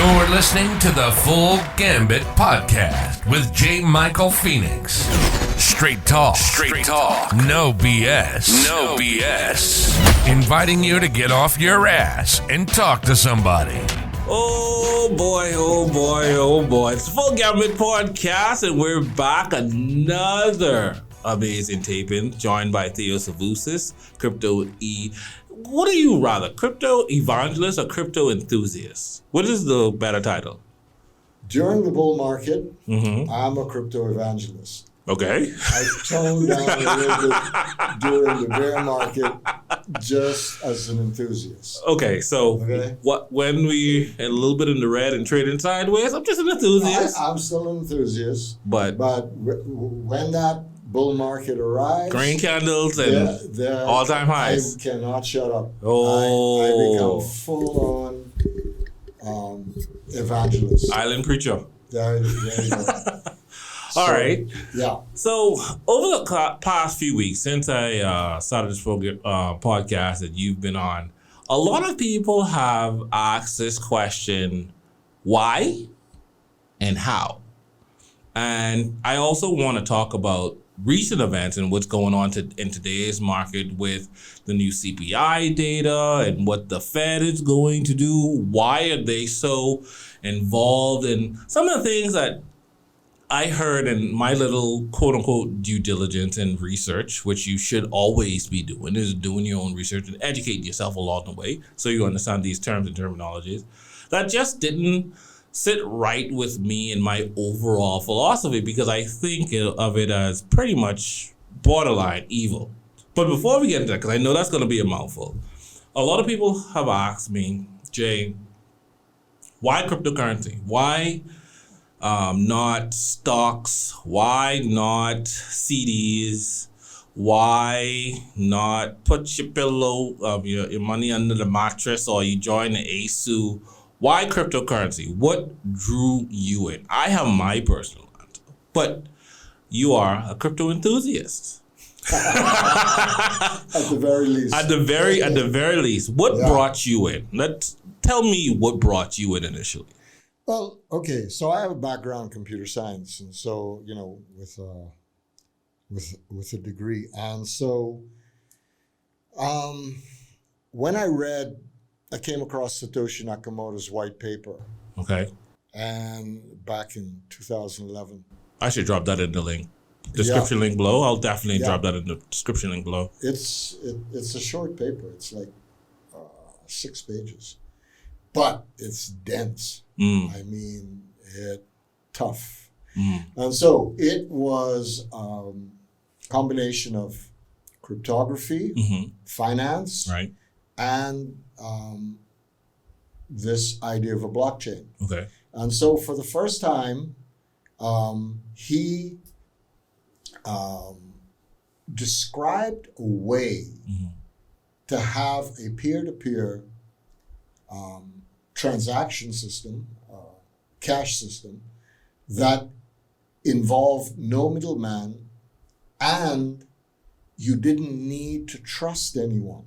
You're listening to the Full Gambit podcast with J. Michael Phoenix. Straight talk. No BS. No BS. Inviting you to get off your ass and talk to somebody. Oh boy. It's the Full Gambit podcast, and we're back. Another amazing taping, joined by Theo Tsavoussis, What are you rather, crypto evangelist or crypto enthusiast? What is the better title? During the bull market, I'm a crypto evangelist. Okay. I toned down a little bit during the bear market just as an enthusiast. Okay, so when we a little bit in the red and trading sideways, I'm just an enthusiast. I'm still an enthusiast. But when that bull market arrives, green candles and all-time highs. I cannot shut up. Oh. I become full-on evangelist. Island preacher. There you go. All right. Yeah. So over the past few weeks, since I started this podcast that you've been on, a lot of people have asked this question, why and how? And I also want to talk about recent events and what's going on in today's market with the new CPI data and what the Fed is going to do. Why are they so involved in some of the things that I heard in my little quote unquote due diligence and research, which you should always be doing, is doing your own research and educating yourself along the way so you understand these terms and terminologies. That just didn't sit right with me in my overall philosophy, because I think of it as pretty much borderline evil. But before we get into that, because I know that's going to be a mouthful, a lot of people have asked me, Jay, why cryptocurrency? Why not stocks? Why not CDs? Why not put your pillow, your money under the mattress, or you join the ASU? Why cryptocurrency? What drew you in? I have my personal answer, but you are a crypto enthusiast. At the very least. At the very least. What brought you in? Tell me what brought you in initially. Well, okay, so I have a background in computer science, and so, with a degree. And so when I came across Satoshi Nakamoto's white paper. Okay. And back in 2011. I should drop that in the link. Description link below. I'll definitely drop that in the description link below. It's a short paper. It's like 6 pages. But it's dense. I mean, tough. And so it was a combination of cryptography, finance, right, and this idea of a blockchain. Okay. And so for the first time, he described a way to have a peer-to-peer transaction system, cash system, that involved no middleman, and you didn't need to trust anyone.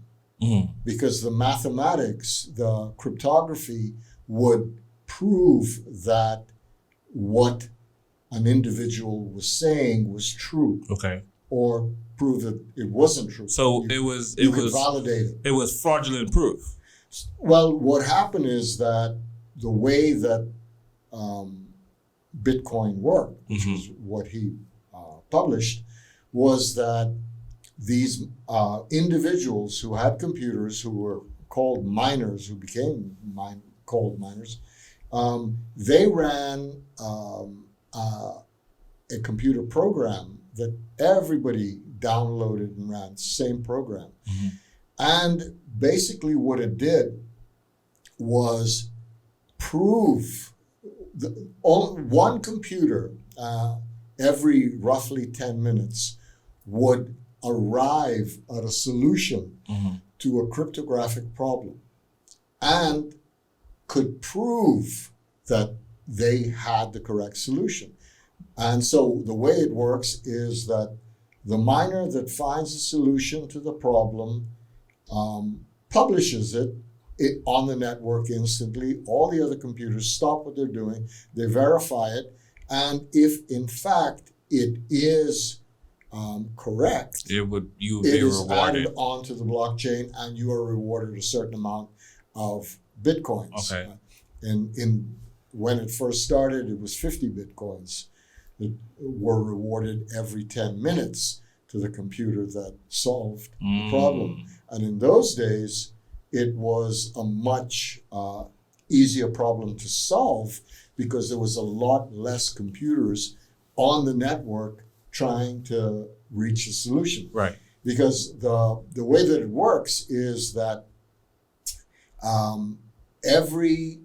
Because the mathematics, the cryptography would prove that what an individual was saying was true. Okay. Or prove that it wasn't true. So you could validate it. It was fraudulent proof. Well, what happened is that the way that Bitcoin worked, which is what he published, was that these individuals who had computers, who were called miners, who became called miners, they ran a computer program that everybody downloaded and ran, same program. And basically what it did was prove one computer every roughly 10 minutes would arrive at a solution to a cryptographic problem and could prove that they had the correct solution. And so the way it works is that the miner that finds a solution to the problem publishes it it on the network instantly. All the other computers stop what they're doing. They verify it. And if, in fact, it is correct, you would it be is rewarded. added onto the blockchain, and you are rewarded a certain amount of Bitcoins. Okay. In when it first started, it was 50 Bitcoins that were rewarded every 10 minutes to the computer that solved the problem. And in those days, it was a much easier problem to solve because there was a lot less computers on the network trying to reach a solution. Right. Because the way that it works is that every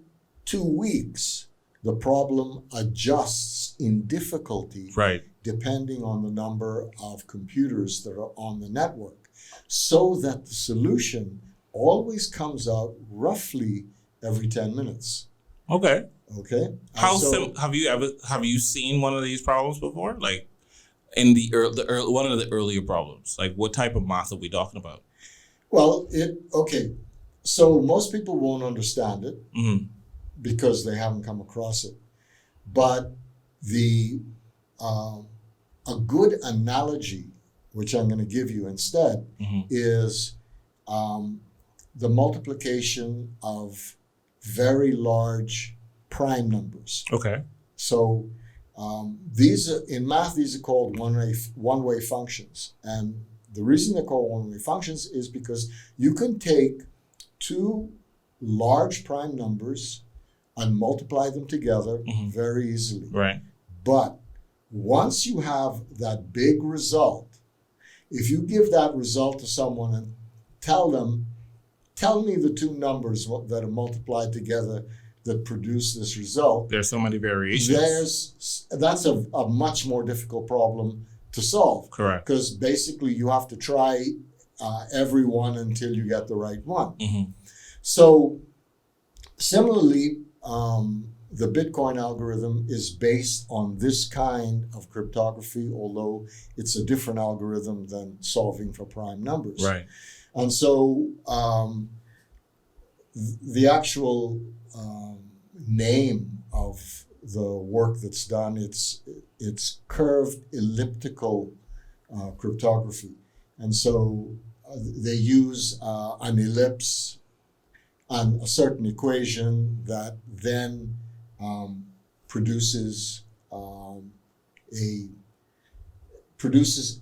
2 weeks, the problem adjusts in difficulty, Right. depending on the number of computers that are on the network, so that the solution always comes out roughly every 10 minutes. Okay. Okay? Have you seen one of these problems before? Like in one of the earlier problems? Like what type of math are we talking about? Well, so most people won't understand it Mm-hmm. because they haven't come across it. But a good analogy, which I'm going to give you instead, is the multiplication of very large prime numbers. Okay. So in math, these are called one-way functions. And the reason they're called one-way functions is because you can take two large prime numbers and multiply them together very easily. Right. But once you have that big result, if you give that result to someone and tell me the two numbers that are multiplied together that produce this result, There's so many variations. that's a much more difficult problem to solve. Correct. Because basically you have to try every one until you get the right one. Mm-hmm. So similarly, the Bitcoin algorithm is based on this kind of cryptography, although it's a different algorithm than solving for prime numbers. Right. And so the actual name of the work that's done, it's curved elliptical cryptography. And so they use an ellipse and a certain equation that then produces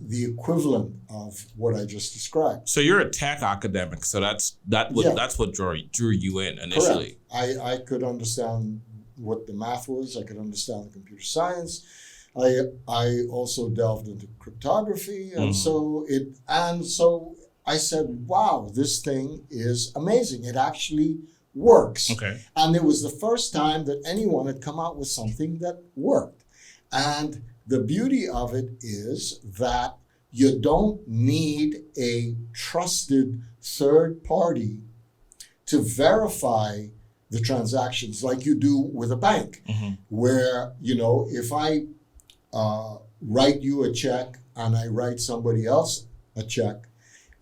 the equivalent of what I just described. So you're a tech academic, so that's what drew you in initially. Correct. I could understand what the math was. I could understand the computer science. I also delved into cryptography, and so I said, wow, this thing is amazing. It actually works. Okay. And it was the first time that anyone had come out with something that worked. And the beauty of it is that you don't need a trusted third party to verify the transactions like you do with a bank, where, if I write you a check and I write somebody else a check,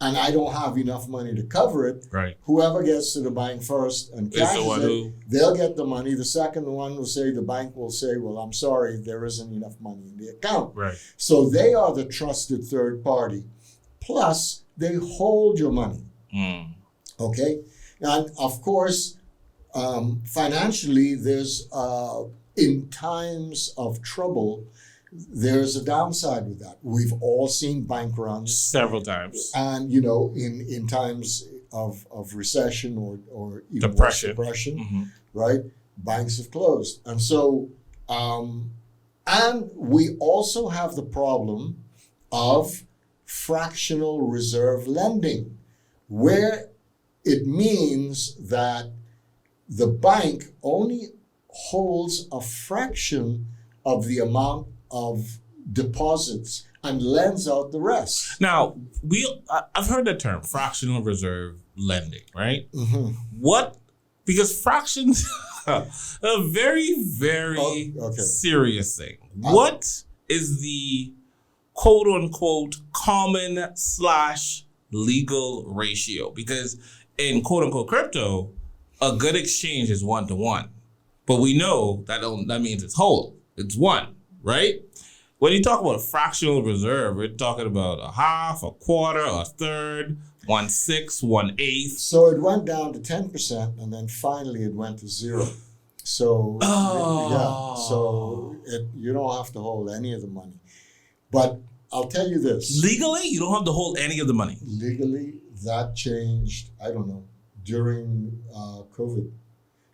and I don't have enough money to cover it, right? Whoever gets to the bank first and cashes it, they'll get the money. The second one will say, the bank will say, well, I'm sorry, there isn't enough money in the account. Right. So they are the trusted third party. Plus, they hold your money. Okay? And of course, financially, there's, in times of trouble, there's a downside with that. We've all seen bank runs several times, and in times of recession or even depression, right? Banks have closed, and so and we also have the problem of fractional reserve lending, where it means that the bank only holds a fraction of the amount of deposits and lends out the rest. Now, I've heard the term fractional reserve lending, right? Because fractions are a very, very serious thing. What is the quote unquote common / legal ratio? Because in quote unquote crypto, a good exchange is 1-to-1. But we know that means it's whole. It's one, right? When you talk about a fractional reserve, we're talking about a half, a quarter, a third, 1/6, 1/8. So it went down to 10%, and then finally it went to 0. So you don't have to hold any of the money. But I'll tell you this. Legally, you don't have to hold any of the money. Legally, that changed, I don't know, during COVID.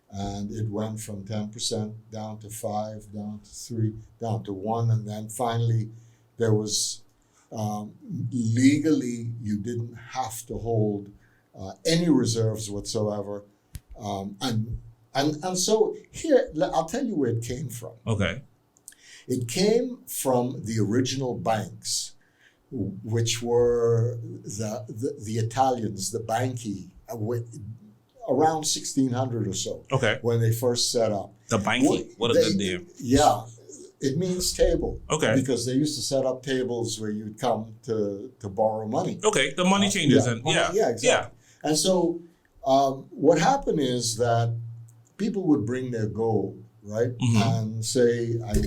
And it went from 10% down to 5, down to 3, down to 1. And then finally, there was legally, you didn't have to hold any reserves whatsoever. And so here, I'll tell you where it came from. Okay. It came from the original banks, which were the Italians, the banchi, around 1600 or so. Okay. When they first set up. The banchi. What a good name. Yeah. It means table. Okay. Because they used to set up tables where you'd come to borrow money. Okay. The money changes. Yeah, exactly. Yeah. And so what happened is that people would bring their gold, right? Mm-hmm. And say, I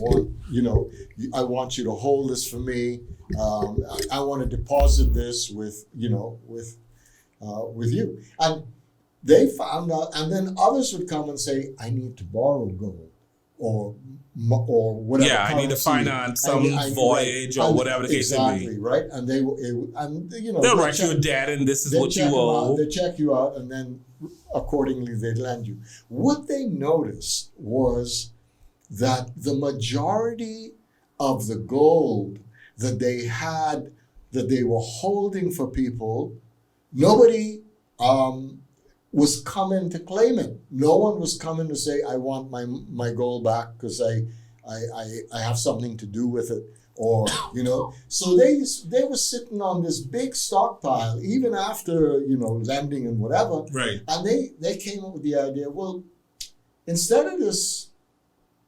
want you to hold this for me. I want to deposit this with you. And they found out, and then others would come and say, I need to borrow gold or whatever. Yeah, I need to finance some voyage or whatever the case may be. Exactly, right? And they'll write you a debt, and this is what you owe. They check you out, and then accordingly they lend you. What they noticed was that the majority of the gold that they had, that they were holding for people, nobody was coming to claim it. No one was coming to say, I want my gold back because I have something to do with it. Or, so they were sitting on this big stockpile, even after, lending and whatever. Right. And they came up with the idea, well, instead of this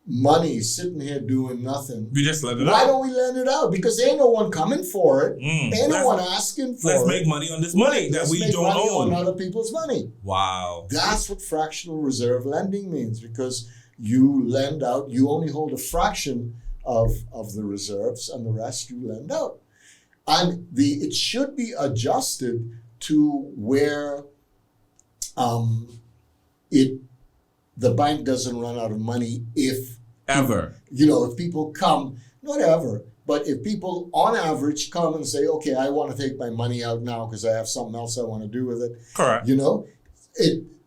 money sitting here doing nothing, we just let it why out. don't we lend it out? Because ain't no one coming for it. Ain't no one asking for it. Let's make money on this money that we don't own. On other people's money. Wow. That's what fractional reserve lending means, because you lend out, you only hold a fraction of the reserves, and the rest you lend out. And it should be adjusted to where the bank doesn't run out of money if people come, not ever, but if people on average come and say, okay, I want to take my money out now because I have something else I want to do with it. Correct.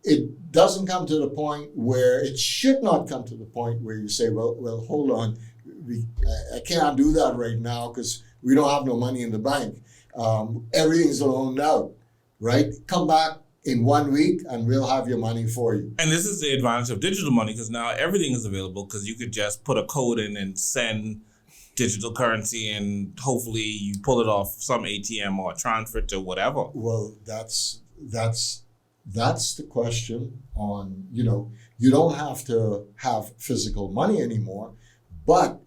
It doesn't come to the point where, it should not come to the point where you say, well, hold on, I can't do that right now because we don't have no money in the bank. Everything's loaned out, right? Come back in 1 week and we'll have your money for you. And this is the advantage of digital money, because now everything is available, because you could just put a code in and send digital currency, and hopefully you pull it off some ATM or transfer to whatever. Well, that's the question on, you don't have to have physical money anymore, but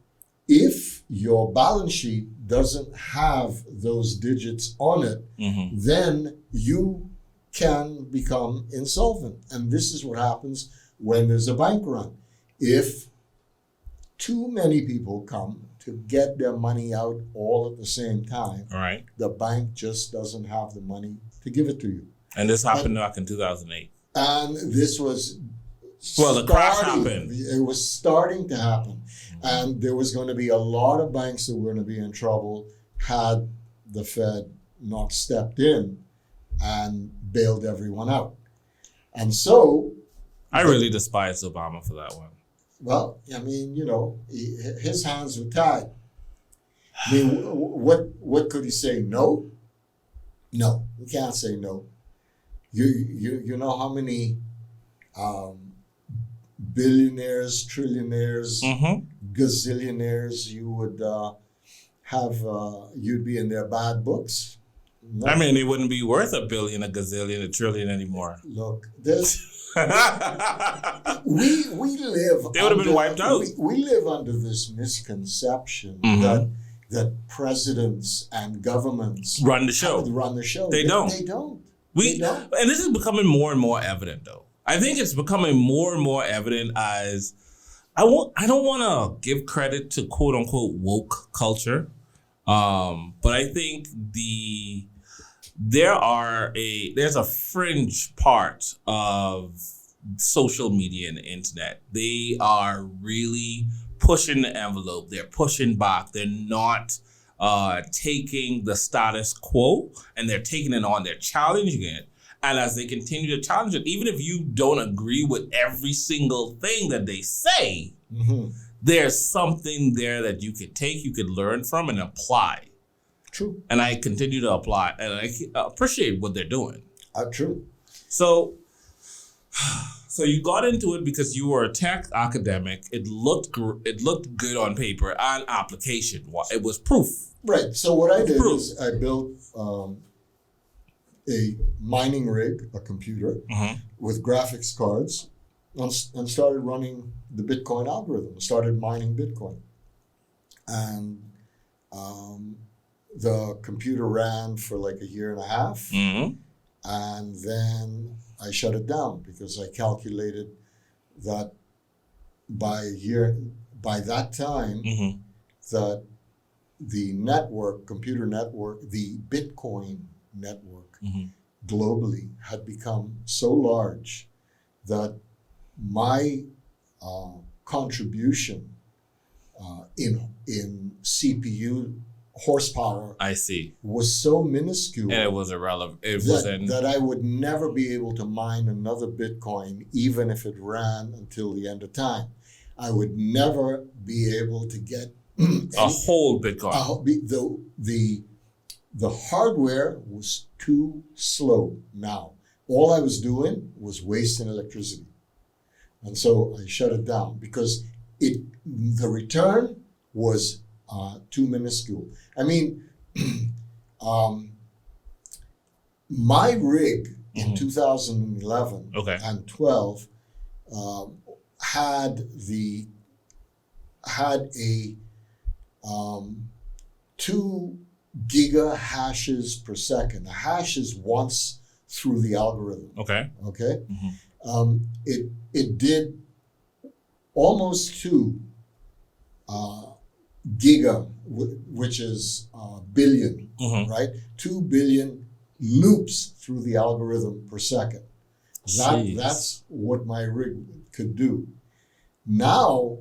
if your balance sheet doesn't have those digits on it, then you can become insolvent. And this is what happens when there's a bank run. If too many people come to get their money out all at the same time, right, the bank just doesn't have the money to give it to you. And this happened back in 2008. And this was... the crash happened. It was starting to happen. And there was going to be a lot of banks that were going to be in trouble had the Fed not stepped in and bailed everyone out. And so... I really despise Obama for that one. Well, I mean, his hands were tied. I mean, what could he say? No? No, he can't say no. You know how many billionaires, trillionaires, gazillionaires you would have, you'd be in their bad books? No. I mean, it wouldn't be worth $1 billion, $1 gazillion, $1 trillion anymore. Look, we live. They would have been wiped out. We live under this misconception that presidents and governments run the show. Run the show. They don't. They don't. And this is becoming more and more evident, though. I think it's becoming more and more evident as I don't want to give credit to quote unquote woke culture, but I think there's a fringe part of social media and the internet. They are really pushing the envelope. They're pushing back. They're not taking the status quo, and they're taking it on. They're challenging it. And as they continue to challenge it, even if you don't agree with every single thing that they say, there's something there that you could take, you could learn from and apply. True. And I continue to apply, and I appreciate what they're doing. True. So you got into it because you were a tech academic. It looked good on paper and application. It was proof. Right. So what I did is I built a mining rig, a computer, with graphics cards, and started running the Bitcoin algorithm. Started mining Bitcoin, and the computer ran for like a year and a half, and then I shut it down because I calculated that by that time, that the computer network, the Bitcoin network globally had become so large that my contribution in CPU horsepower was so minuscule, and it was irrelevant. That I would never be able to mine another Bitcoin, even if it ran until the end of time. I would never be able to get a whole Bitcoin. The hardware was too slow. Now, all I was doing was wasting electricity, and so I shut it down because the return was too minuscule. I mean, my rig in 2011 and 12 had a 2 giga hashes per second. A hash is once through the algorithm. Okay. It did almost 2 giga, which is billion, right? 2 billion loops through the algorithm per second. That's what my rig could do. Now,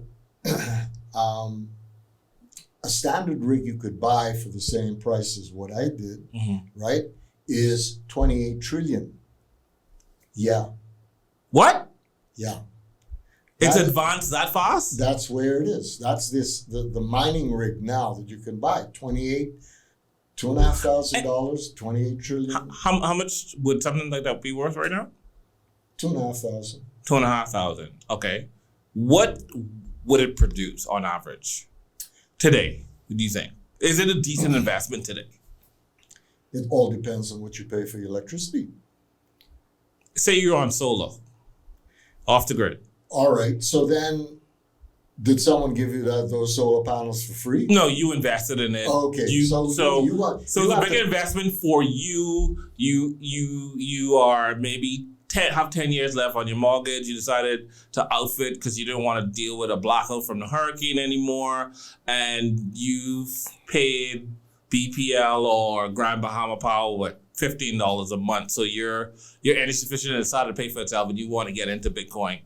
a standard rig you could buy for the same price as what I did, right, is 28 trillion. Yeah. What? Yeah. It's advanced that fast? That's where it is. That's the mining rig now that you can buy. $2,500, 28 trillion. How much would something like that be worth right now? $2,500. $2,500. Okay. What would it produce on average today? Do you think? Is it a decent investment today? It all depends on what you pay for your electricity. Say you're on solar, off the grid. All right. So then, did someone give you those solar panels for free? No, you invested in it. Okay. So it's a big investment for you. You are maybe have 10 years left on your mortgage. You decided to outfit because you didn't want to deal with a blackout from the hurricane anymore, and you've paid BPL or Grand Bahama Power $15 a month. So you're energy sufficient and decided to pay for itself, and you want to get into Bitcoin.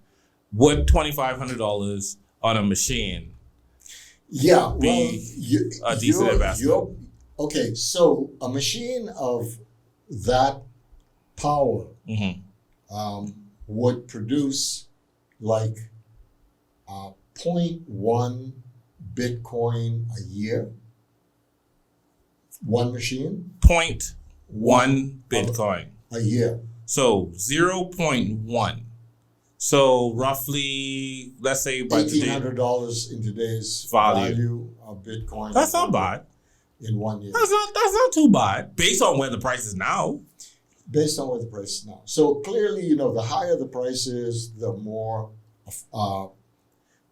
Would $2,500 on a machine be a decent investment? Okay, so a machine of that power would produce like 0.1 Bitcoin a year. One machine? 0.1 Bitcoin. A year. So 0.1. So roughly, let's say by $1,800 in today's value of Bitcoin. That's not bad. In 1 year. That's not too bad, based on where the price is now. Based on where the price is now. So clearly, the higher the price is, the more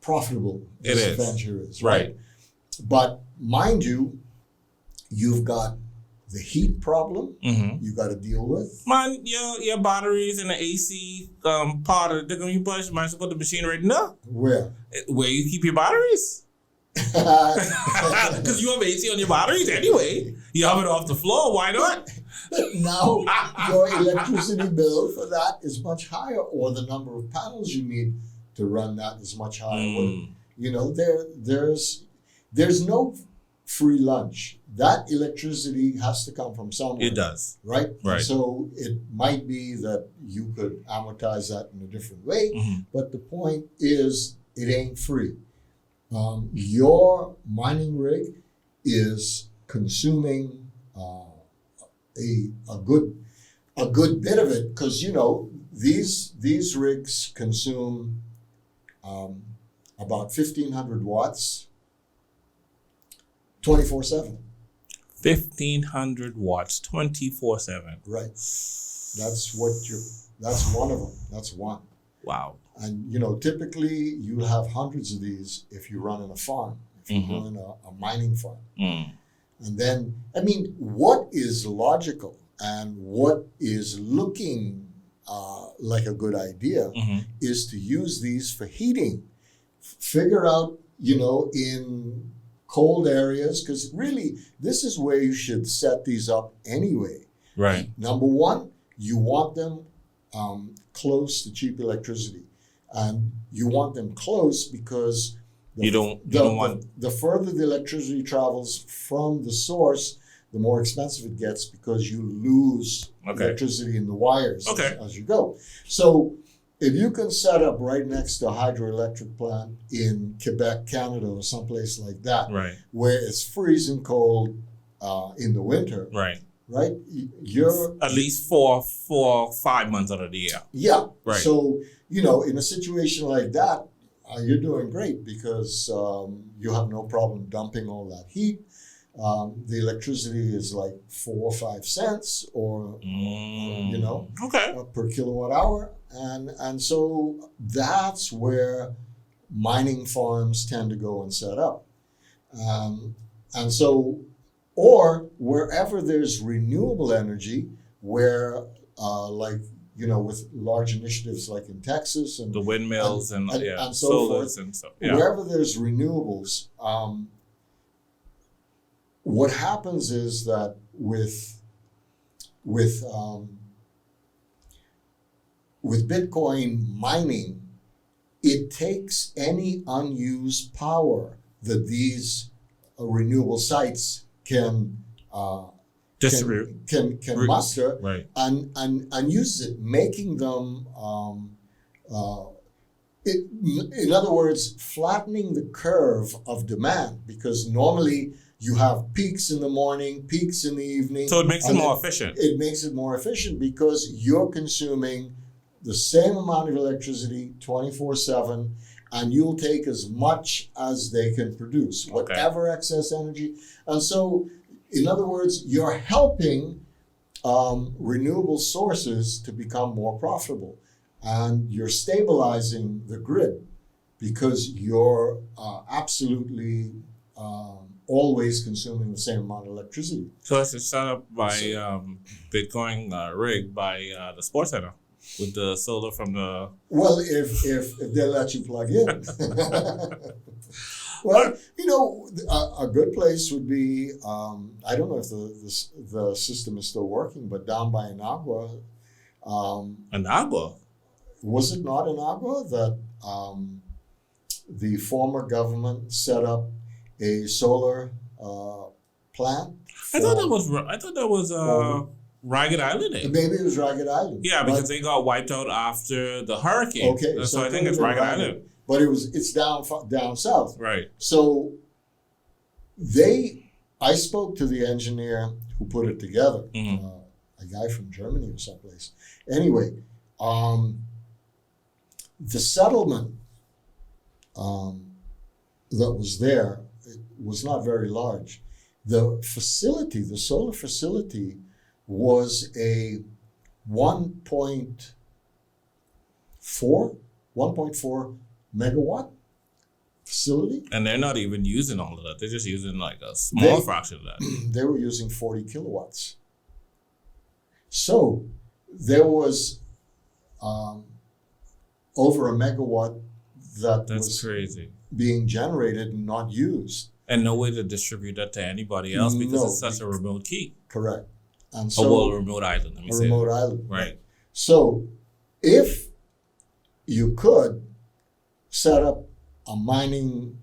profitable this venture is. Right. But mind you, you've got the heat problem you got to deal with. Man, your batteries and the AC part of the you push, might put the machine right now. Where? Where you keep your batteries? Because you have AC on your batteries anyway. You have it off the floor. Why not? Now your electricity bill for that is much higher, or the number of panels you need to run that is much higher. You know, there's no free lunch. That electricity has to come from somewhere. It does. Right? Right. So it might be that you could amortize that in a different way, but the point is it ain't free. Your mining rig is consuming a good bit of it, because you know these rigs consume about 1,500 watts 24/7. 1,500 watts 24/7. Right. That's one of them. That's one. Wow. And you know, typically you have hundreds of these if you run in a farm, if you run a mining farm. And then, I mean, what is logical and what is looking like a good idea is to use these for heating. Figure out, you know, in cold areas, because really this is where you should set these up anyway. Right. Number one, you want them close to cheap electricity, and you want them close because you don't want the further the electricity travels from the source, the more expensive it gets, because you lose electricity in the wires as you go. So if you can set up right next to a hydroelectric plant in Quebec, Canada, or someplace like that, where it's freezing cold in the winter, right? You're at least 4 or 5 months out of the year. Yeah. Right. So, you know, in a situation like that, you're doing great, because you have no problem dumping all that heat. The electricity is like 4 or 5 cents, or you know, per kilowatt hour, and so that's where mining farms tend to go and set up, and so, or wherever there's renewable energy, where like, you know, with large initiatives like in Texas and the windmills and so forth, and stuff. Wherever there's renewables, what happens is that with Bitcoin mining, it takes any unused power that these renewable sites can muster, and uses it, making them in other words, flattening the curve of demand, because normally you have peaks in the morning, peaks in the evening. So it makes it more efficient. It makes it more efficient because you're consuming the same amount of electricity 24/7, and you'll take as much as they can produce, whatever excess energy. And so, in other words, you're helping renewable sources to become more profitable, and you're stabilizing the grid, because you're absolutely always consuming the same amount of electricity. So it's set up by Bitcoin rig by the Sports Center with the solar from the... Well, if they let you plug in. Well, you know, a good place would be, I don't know if the system is still working, but down by Inagua. Inagua? Was it not Inagua that the former government set up a solar plant? I thought that was Ragged Island. Maybe it was Ragged Island. Yeah, because they got wiped out after the hurricane. Okay, so I think it's Ragged Island. But it's down south. Right. So I spoke to the engineer who put it together, a guy from Germany or someplace. Anyway, the settlement that was there, it was not very large. The solar facility, was a 1.4 megawatt facility. And they're not even using all of that. They're just using like a small fraction of that. They were using 40 kilowatts. So there was over a megawatt that's was crazy being generated and not used. And no way to distribute that to anybody else because it's such a remote key. Correct. And so a remote island. Let me a say remote that. island. Right. So if you could set up a mining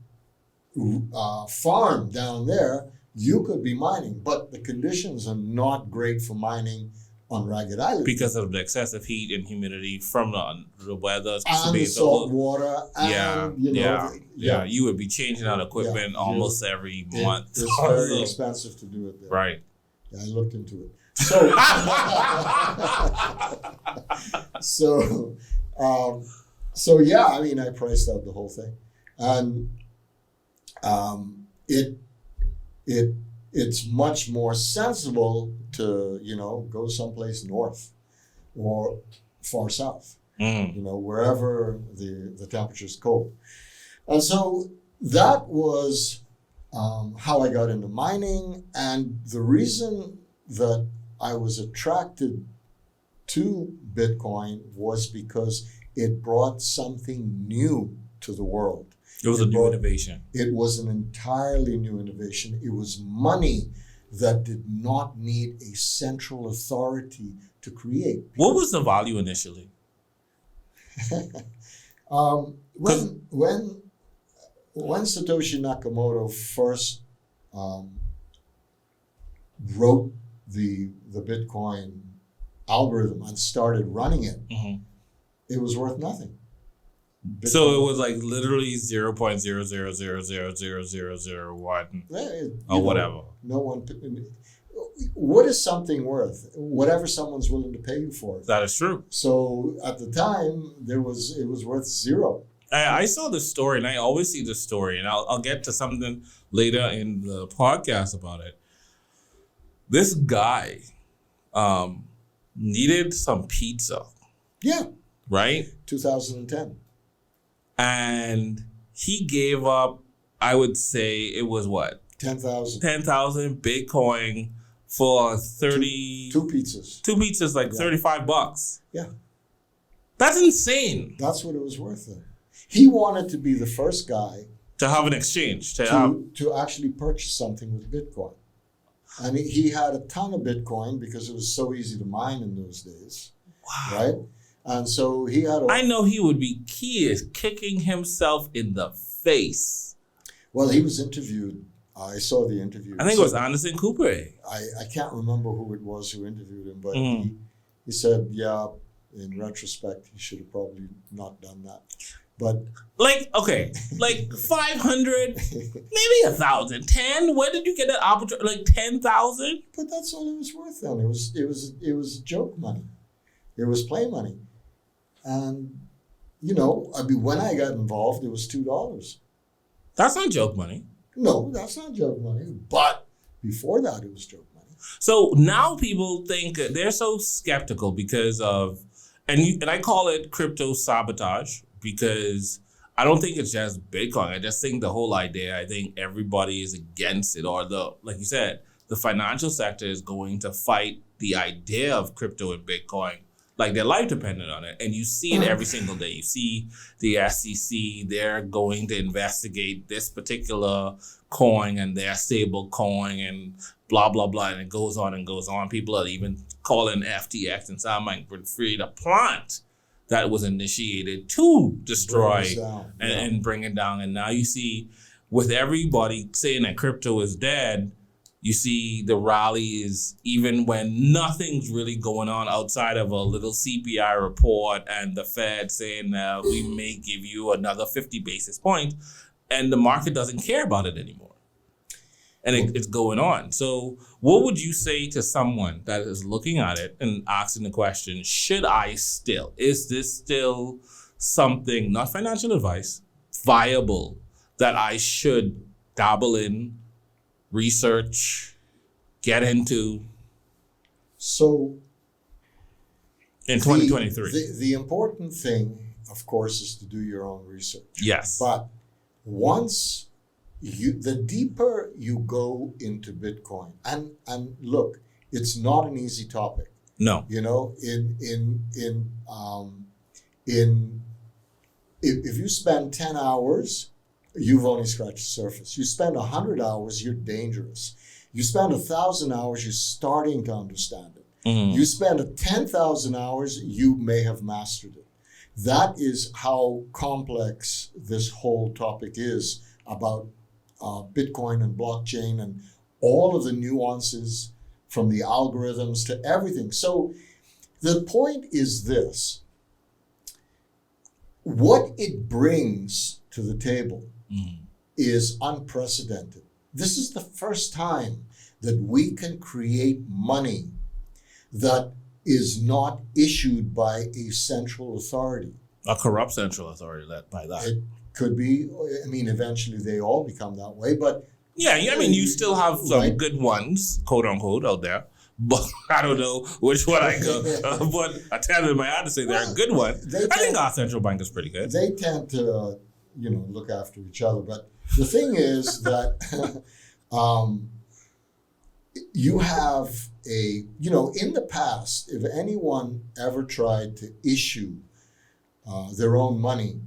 farm down there, you could be mining. But the conditions are not great for mining on Ragged Island. Because of the excessive heat and humidity from the weather. And the salt water. And, You would be changing out equipment almost every month. It's very expensive to do it there. Right. Yeah, I looked into it. So, I mean, I priced out the whole thing, and it's much more sensible to go someplace north or far south, wherever the temperature is cold, and so that was how I got into mining, and the reason that I was attracted to Bitcoin was because it brought something new to the world. It was a new innovation. It was an entirely new innovation. It was money that did not need a central authority to create. What was the value initially? When Satoshi Nakamoto first wrote the Bitcoin algorithm and started running it, it was worth nothing. Bitcoin, so it was like literally 0.000000001 or whatever. No one. What is something worth? Whatever someone's willing to pay you for it. That is true. So at the time, it was worth zero. I saw this story, and I always see this story, and I'll get to something later in the podcast about it. This guy needed some pizza. Yeah. Right? 2010. And he gave up, I would say it was what? 10,000. 10,000 Bitcoin for 30... Two pizzas. Two pizzas, like $35. Yeah. That's insane. That's what it was worth then. He wanted to be the first guy to have an exchange. To actually purchase something with Bitcoin. And he had a ton of Bitcoin because it was so easy to mine in those days. Wow. Right? And so he had I know he would be kicking himself in the face. Well, he was interviewed. I saw the interview. I think it was Anderson Cooper. I can't remember who it was who interviewed him, but he said, yeah, in retrospect, he should have probably not done that. But like 500, maybe 1,000, 10. Where did you get that opportunity? Like 10,000? But that's all it was worth then. It was joke money. It was play money. And, when I got involved, it was $2. That's not joke money. No, that's not joke money. But before that, it was joke money. So now people think they're so skeptical because of, and I call it crypto sabotage because I don't think it's just Bitcoin. I just think the whole idea, I think everybody is against it, or like you said, the financial sector is going to fight the idea of crypto and Bitcoin. Like their life depended on it. And you see it every single day. You see the SEC, they're going to investigate this particular coin and their stable coin and blah, blah, blah. And it goes on and goes on. People are even calling FTX and Sam Bankman-Fried a plant that was initiated to destroy and bring it down. And now you see with everybody saying that crypto is dead, you see the rallies, even when nothing's really going on outside of a little CPI report and the Fed saying we may give you another 50 basis points, and the market doesn't care about it anymore. And it's going on. So what would you say to someone that is looking at it and asking the question, is this still something, not financial advice, viable that I should dabble in, research, get into? So in 2023. The important thing, of course, is to do your own research. Yes. But once the deeper you go into Bitcoin, and look, it's not an easy topic. No. You know, if you spend 10 hours, you've only scratched the surface. You spend 100 hours, you're dangerous. You spend 1,000 hours, you're starting to understand it. You spend 10,000 hours, you may have mastered it. That is how complex this whole topic is about Bitcoin and blockchain and all of the nuances from the algorithms to everything. So the point is this: what it brings to the table is unprecedented. This is the first time that we can create money that is not issued by a central authority. A corrupt central authority led by that. It could be, I mean, eventually they all become that way, but... Yeah, I mean, you still have some right. good ones, quote unquote, out there. But I don't know which one I go. But I tell them I had to say they're a good one. I think our central bank is pretty good. They tend to, look after each other. But the thing is that you have in the past, if anyone ever tried to issue their own money,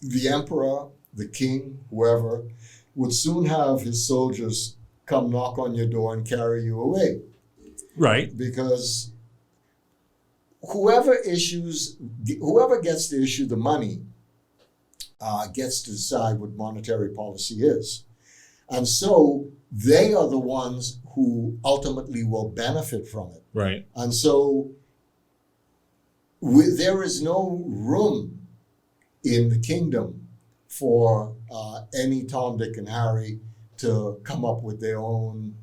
the emperor, the king, whoever, would soon have his soldiers come knock on your door and carry you away. Right. Because whoever gets to issue the money gets to decide what monetary policy is. And so they are the ones who ultimately will benefit from it. Right. And so there is no room in the kingdom for any Tom, Dick, and Harry to come up with their own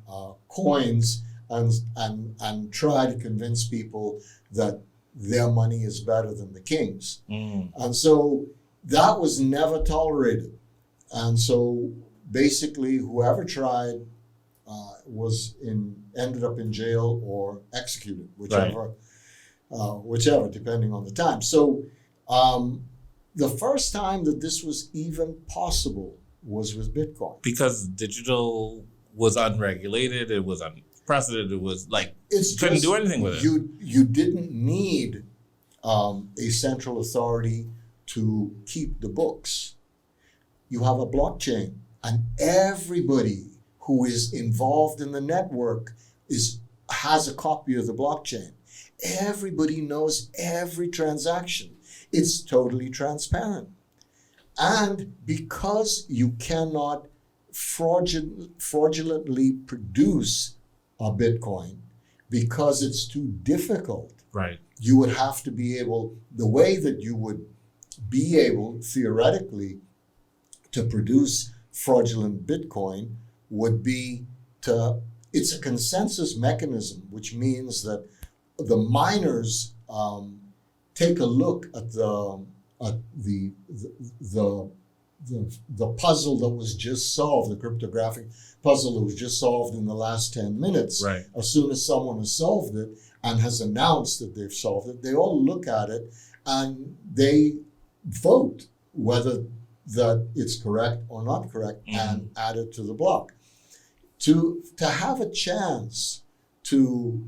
coins and try to convince people that their money is better than the king's. And so that was never tolerated. And so basically whoever tried ended up in jail or executed, whichever, depending on the time. So the first time that this was even possible was with Bitcoin. Because digital was unregulated, it was unprecedented, it was like, couldn't do anything with it. You didn't need a central authority to keep the books. You have a blockchain, and everybody who is involved in the network has a copy of the blockchain. Everybody knows every transaction. It's totally transparent. And because you cannot fraudulently produce a Bitcoin, because it's too difficult, right? You would have to be able, the way that you would be able, theoretically, to produce fraudulent Bitcoin would be it's a consensus mechanism, which means that the miners take a look at the puzzle that was just solved, the cryptographic puzzle that was just solved in the last 10 minutes. Right. As soon as someone has solved it and has announced that they've solved it, they all look at it and they vote whether that it's correct or not correct and add it to the block. To have a chance to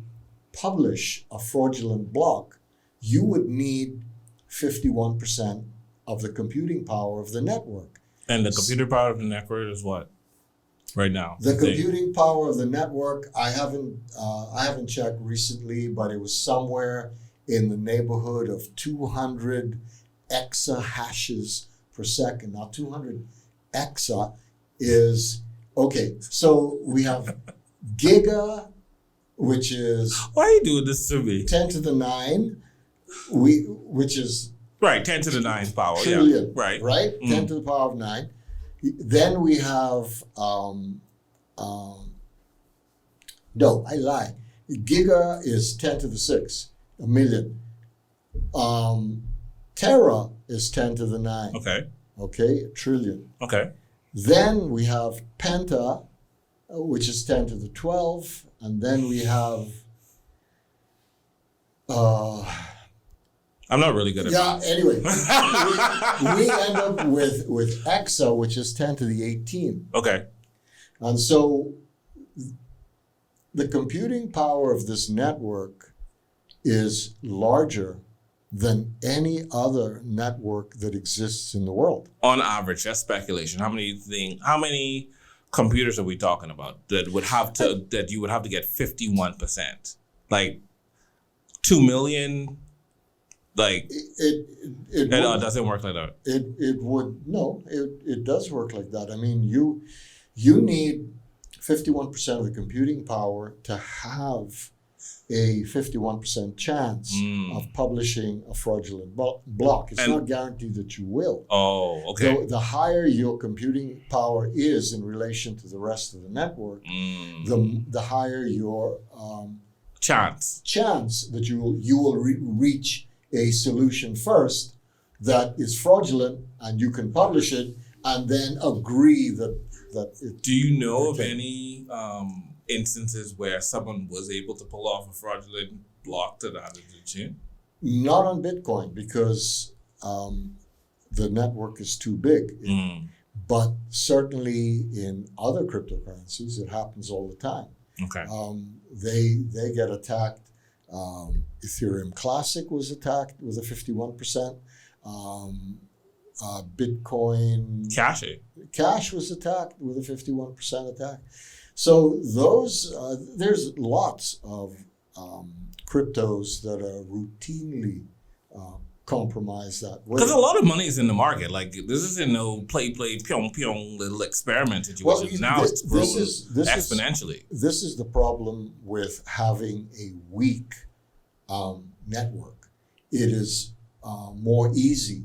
publish a fraudulent block, you would need 51% of the computing power of the network. And the computer power of the network is what right now? The computing power of the network, I haven't checked recently, but it was somewhere in the neighborhood of 200 exahashes per second. Now 200 exa is, okay, so we have giga, which is... Why are you doing this to me? 10 to the 9, which is... Right, 10 to the 9th power, trillion, yeah. Right? 10 to the power of 9. Then we have... no, I lie. Giga is 10 to the 6, a million. Tera is 10 to the 9. Okay, a trillion. Okay. Then we have penta, which is 10 to the 12. And then we have... I'm not really good at Yeah, anyway, we end up with exa, which is 10 to the 18. Okay. And so the computing power of this network is larger than any other network that exists in the world. On average, that's speculation. How many computers are we talking about that you would have to get 51%? Like 2 million? Like it doesn't work like that. It does work like that. I mean, you need 51% of the computing power to have a 51% chance of publishing a fraudulent block. It's not guaranteed that you will. Oh, okay. The higher your computing power is in relation to the rest of the network, the higher your chance that you will reach a solution first that is fraudulent, and you can publish it and then agree that it. Do you know of any instances where someone was able to pull off a fraudulent block to that tune? Not on Bitcoin, because the network is too big. But certainly in other cryptocurrencies, it happens all the time. Okay. They get attacked. Ethereum Classic was attacked with a 51%. Bitcoin Cash was attacked with a 51% attack. So there's lots of cryptos that are routinely compromised that way. Because a lot of money is in the market. Like, this isn't no play, pyong, little experiment situation. It's grown exponentially. This is the problem with having a weak network. It is more easy.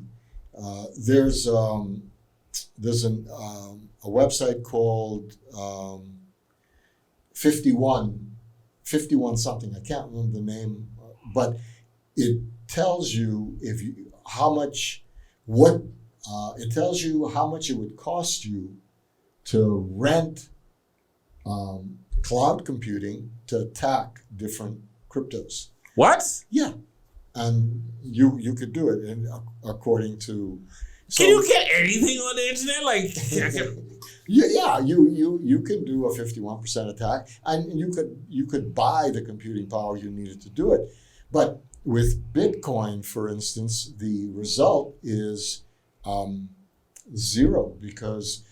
There's a website called 51 something. I can't remember the name, but it tells you how much it would cost you to rent cloud computing to attack different cryptos. What? Yeah, and you could do it, and according to. Can you get anything on the internet? Like, you can do a 51% attack, and you could buy the computing power you needed to do it. But with Bitcoin, for instance, the result is zero, because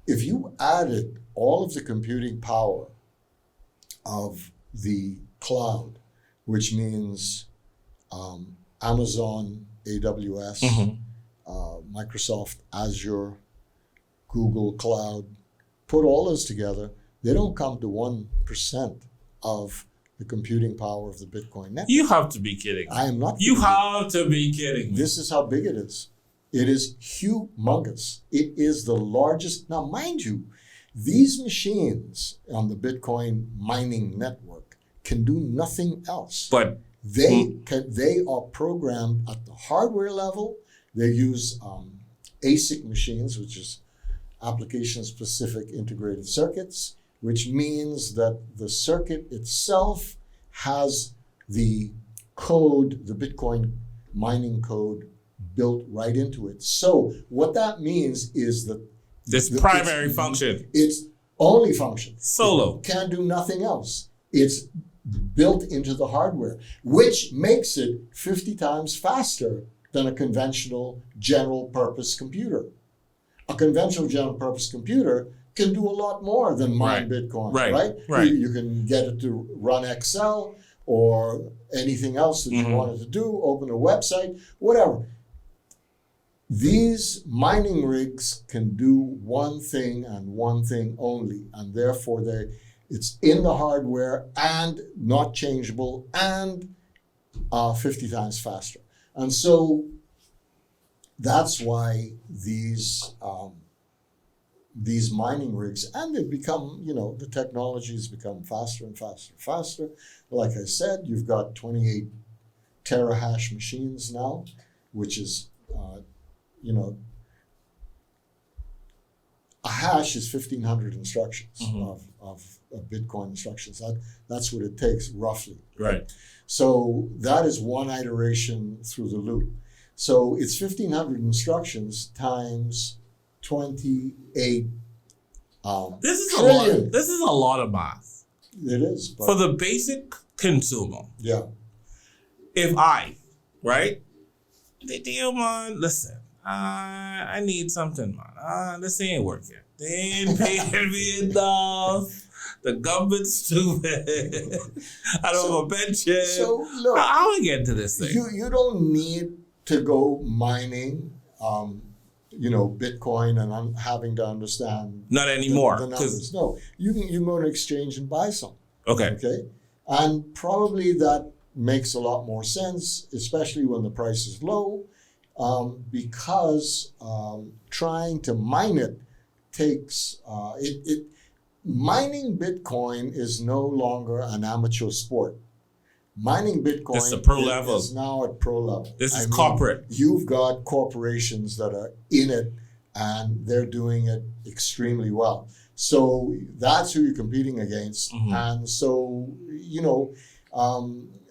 if you added all of the computing power of the cloud, which means Amazon, AWS, Microsoft Azure, Google Cloud, put all those together, they don't come to 1% of the computing power of the Bitcoin network. You have to be kidding. I am not. You have to be kidding me. This is how big it is. It is humongous. It is the largest. Now, mind you, these machines on the Bitcoin mining network can do nothing else. But they are programmed at the hardware level. They use ASIC machines, which is application-specific integrated circuits, which means that the circuit itself has the code, the Bitcoin mining code, built right into it. So what that means is that this primary function. Its only function. Solo. It can't do nothing else. It's built into the hardware, which makes it 50 times faster than a conventional general purpose computer. A conventional general purpose computer can do a lot more than mine Bitcoin, right? You can get it to run Excel or anything else that you wanted to do, open a website, whatever. These mining rigs can do one thing and one thing only, and therefore it's in the hardware and not changeable and 50 times faster. And so that's why these mining rigs, and they've become, the technology has become faster and faster and faster. Like I said, you've got 28 terahash machines now, which is, hash is 1,500 instructions of Bitcoin instructions. That's what it takes roughly. Right. So that is one iteration through the loop. So it's 1,500 instructions times 28 trillion. This is a lot of math. It is. But For the basic consumer. yeah. If right? The deal, man, listen, I need something, man. This ain't working. They ain't paying me enough. The government's stupid. I don't have a pension. So look, how do I get into this thing? You don't need to go mining, Bitcoin, and I'm having to understand. Not anymore. The numbers. No, you can go to exchange and buy some. Okay. Okay, and probably that makes a lot more sense, especially when the price is low, because trying to mine it takes mining Bitcoin is no longer an amateur sport. Mining Bitcoin This is a pro level. Is now at pro level. This is corporate. You've got corporations that are in it, and they're doing it extremely well. So that's who you're competing against. Mm-hmm. And so,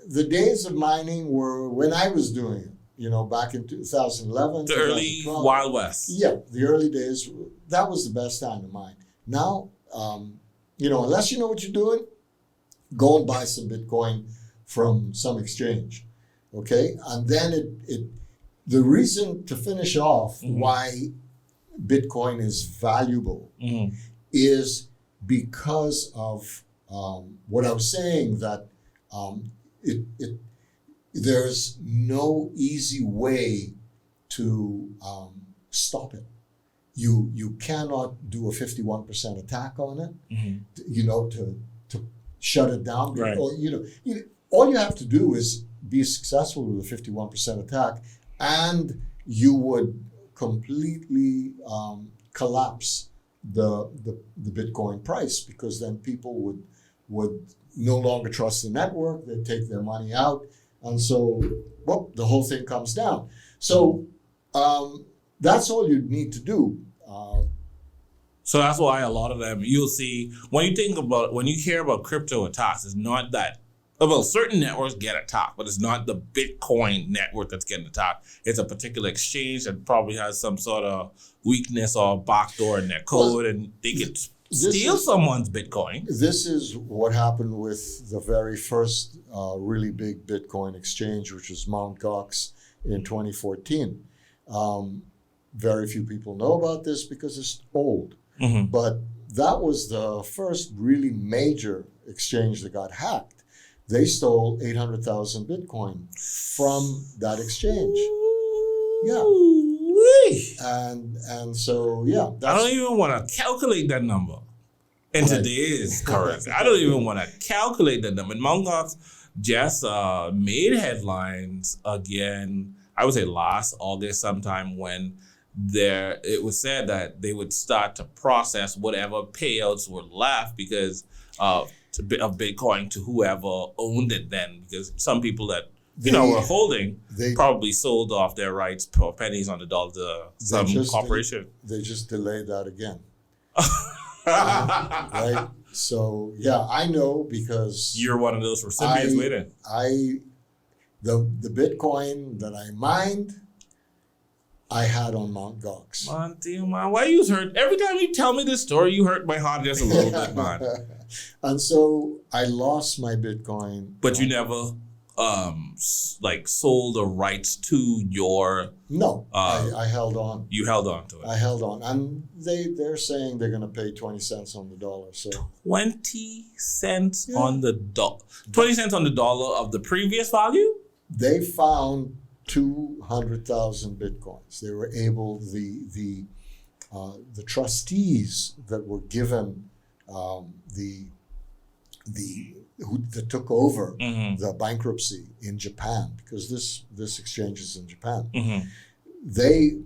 the days of mining were when I was doing it, back in 2011. The early Wild West. Yeah, the early days, that was the best time to mine. Now, unless you know what you're doing, go and buy some Bitcoin from some exchange, okay? And then the reason to finish off why Bitcoin is valuable is because of what I was saying, that there's no easy way to stop it. You cannot do a 51% attack on it, to shut it down. Right. Or, all you have to do is be successful with a 51% attack, and you would completely collapse the Bitcoin price, because then people would no longer trust the network. They take their money out, and so the whole thing comes down. So that's all you need to do. So that's why a lot of them, you'll see, when you hear about crypto attacks, it's not that, certain networks get attacked, but it's not the Bitcoin network that's getting attacked. It's a particular exchange that probably has some sort of weakness or backdoor in their code, and they can steal someone's Bitcoin. This is what happened with the very first really big Bitcoin exchange, which was Mt. Gox in 2014. Very few people know about this because it's old. But that was the first really major exchange that got hacked. They stole 800,000 Bitcoin from that exchange. Yeah. And so, yeah. I don't even want to calculate that number in today's currency. I don't even want to calculate that number. And Mt. Gox just made headlines again, I would say last August sometime, when it was said that they would start to process whatever payouts were left because of Bitcoin to whoever owned it then, because some people that were holding probably sold off their rights for pennies on the dollar to some corporation. They just delayed that again. Right? So yeah, I know, because you're one of those recipients waiting. The Bitcoin that I mined, I had on Mt. Gox. Man, why you hurt? Every time you tell me this story, you hurt my heart just a little bit, man. And so I lost my Bitcoin. But you never sold the rights to your... No, I held on. You held on to it. I held on. And they're saying they're going to pay 20 cents on the dollar. So 20 cents on the dollar. 20 cents on the dollar of the previous value? They found 200,000 Bitcoins. They were able, the trustees that were given that took over the bankruptcy in Japan, because this exchange is in Japan, they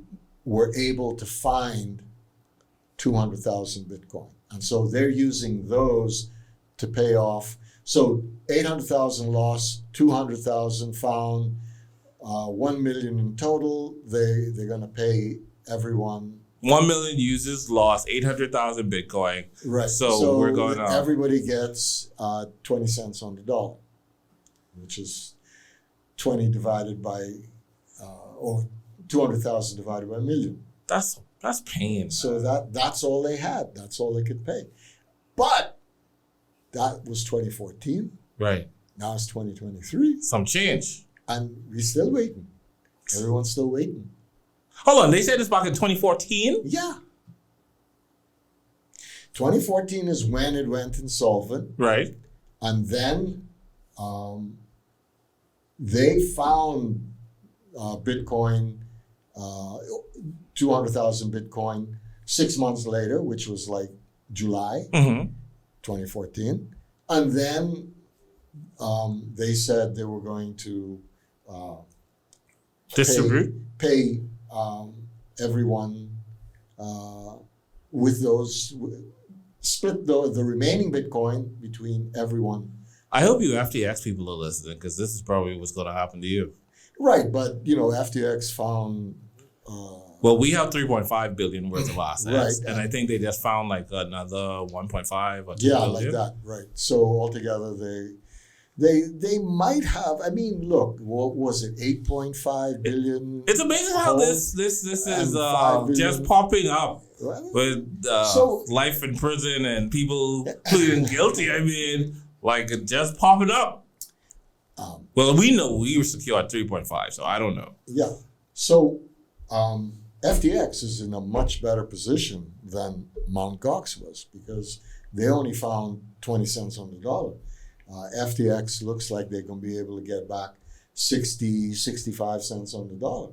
were able to find 200,000 Bitcoin. And so they're using those to pay off. So 800,000 lost, 200,000 found, 1 million in total. They're going to pay everyone 1 million users lost 800,000 Bitcoin. Right. So we're going up. Everybody gets 20 cents on the dollar, which is 20 divided by, or 200,000 divided by a million. That's pain. So that's all they had. That's all they could pay. But that was 2014. Right. Now it's 2023. Some change. And we're still waiting. Everyone's still waiting. Hold on. They said this back in 2014? Yeah. 2014 is when it went insolvent. Right. And then they found Bitcoin, 200,000 Bitcoin 6 months later, which was like July 2014. And then they said they were going to pay everyone with those, split the remaining Bitcoin between everyone. I hope you FTX people are listening, because this is probably what's going to happen to you. Right, but FTX found. Well, we have 3.5 billion worth of assets, right, and I think they just found like another 1.5 or 2 yeah, billion. like that, right? So altogether, they might have. I mean, look, what was it? 8.5 billion. It's amazing how this is just popping up with life in prison and people pleading guilty. I mean, like just popping up. Well, we know we were secure at 3.5, so I don't know. Yeah. So FTX is in a much better position than Mt. Gox was, because they only found 20 cents on the dollar. FTX looks like they're going to be able to get back 60, 65 cents on the dollar.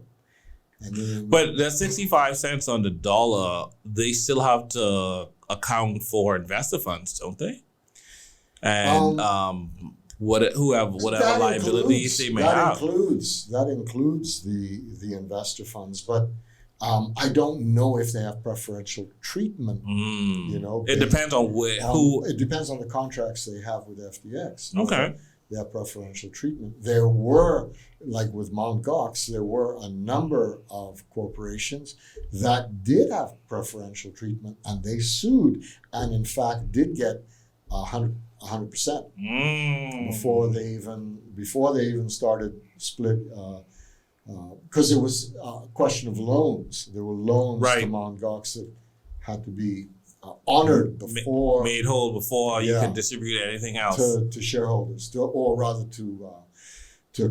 I mean, but the 65 cents on the dollar, they still have to account for investor funds, don't they? And whatever liabilities they may have. That includes the investor funds, but I don't know if they have preferential treatment. It depends on who. It depends on the contracts they have with FTX. Okay. They have preferential treatment. There were, like with Mt. Gox, there were a number of corporations that did have preferential treatment, and they sued, and in fact did get 100% before they even started split, because it was a question of loans. There were loans to Mt. Gox that had to be honored before, made whole before you could distribute anything else to shareholders, or rather to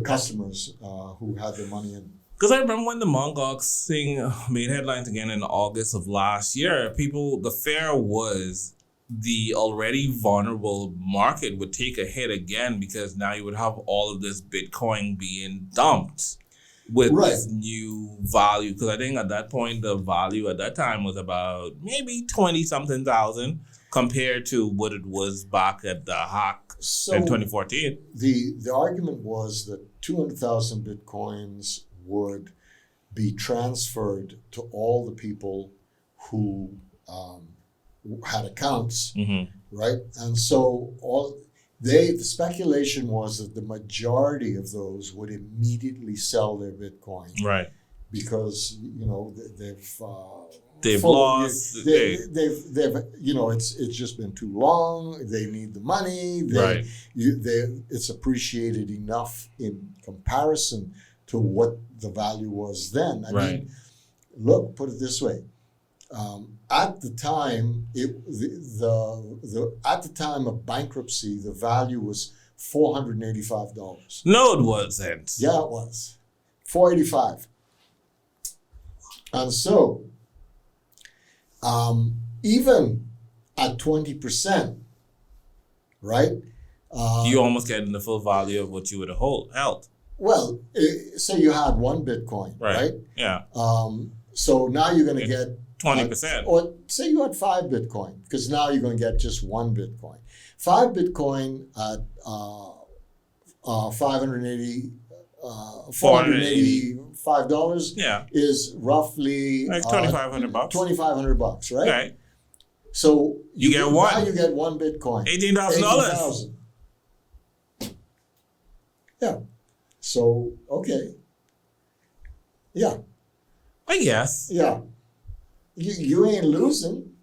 customers who had their money in. Because I remember when the Mt. Gox thing made headlines again in August of last year, the fear was the already vulnerable market would take a hit again, because now you would have all of this Bitcoin being dumped with this new value. Because I think at that point, the value at that time was about maybe 20-something thousand compared to what it was back at the hack in 2014. The argument was that 200,000 Bitcoins would be transferred to all the people who had accounts, right? And so the speculation was that the majority of those would immediately sell their Bitcoin, right? Because they've lost. It's just been too long. They need the money. It's appreciated enough in comparison to what the value was then. I mean, look, put it this way. At the time, at the time of bankruptcy, the value was $485. No, it wasn't. Yeah, it was $485. And so, even at 20%, right? You almost getting the full value of what you would have held. Well, say you had one Bitcoin, right? Yeah. So now you're going to get 20%. Or say you had 5 Bitcoin, because now you're going to get just 1 Bitcoin. 5 Bitcoin at $485 is roughly like $2,500. $2,500, right? Okay. So you get one. Now you get 1 Bitcoin. $18,000. Yeah. So okay. Yeah. I guess. Yeah. You ain't losing.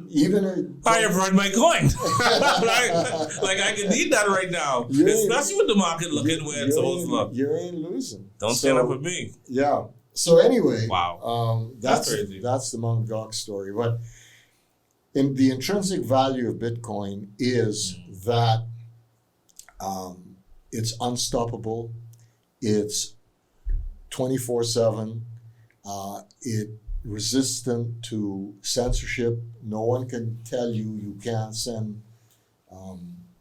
Even I have run my coin. like I can need that right now, especially with the market looking where it's supposed to look. You ain't losing. Don't stand up with me. Yeah. So anyway, wow, that's crazy. That's the Mt. Gox story. But in the intrinsic value of Bitcoin is that it's unstoppable. It's 24/7. It resistant to censorship. No one can tell you can't send,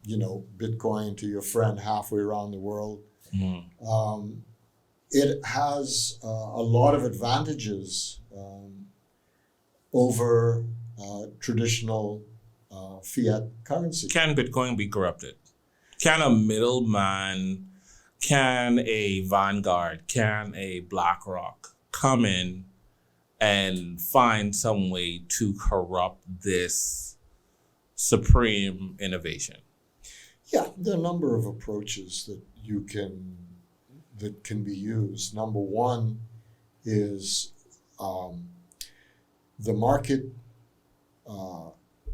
Bitcoin to your friend halfway around the world. It has a lot of advantages over traditional fiat currency. Can Bitcoin be corrupted? Can a middleman, can a Vanguard, can a BlackRock come in and find some way to corrupt this supreme innovation? Yeah, there are a number of approaches that can be used. Number one is the market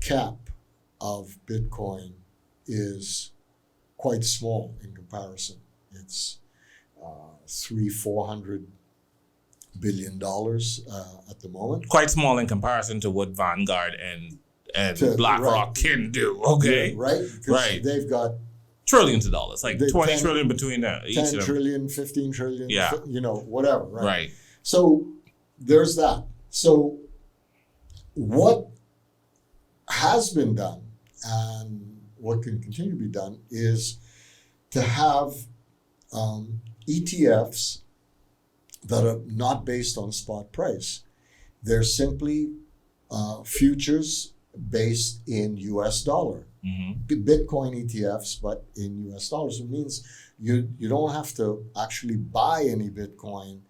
cap of Bitcoin is quite small in comparison. It's $300-400 billion at the moment. Quite small in comparison to what Vanguard and BlackRock can do. Okay, yeah, right? Because they've got trillions of dollars, like 20 trillion between them. 10 trillion, 15 trillion, yeah, whatever, right? Right. So there's that. So what has been done and what can continue to be done is to have ETFs that are not based on spot price. They're simply futures based in US dollar. Bitcoin ETFs, but in US dollars. It means you don't have to actually buy any Bitcoin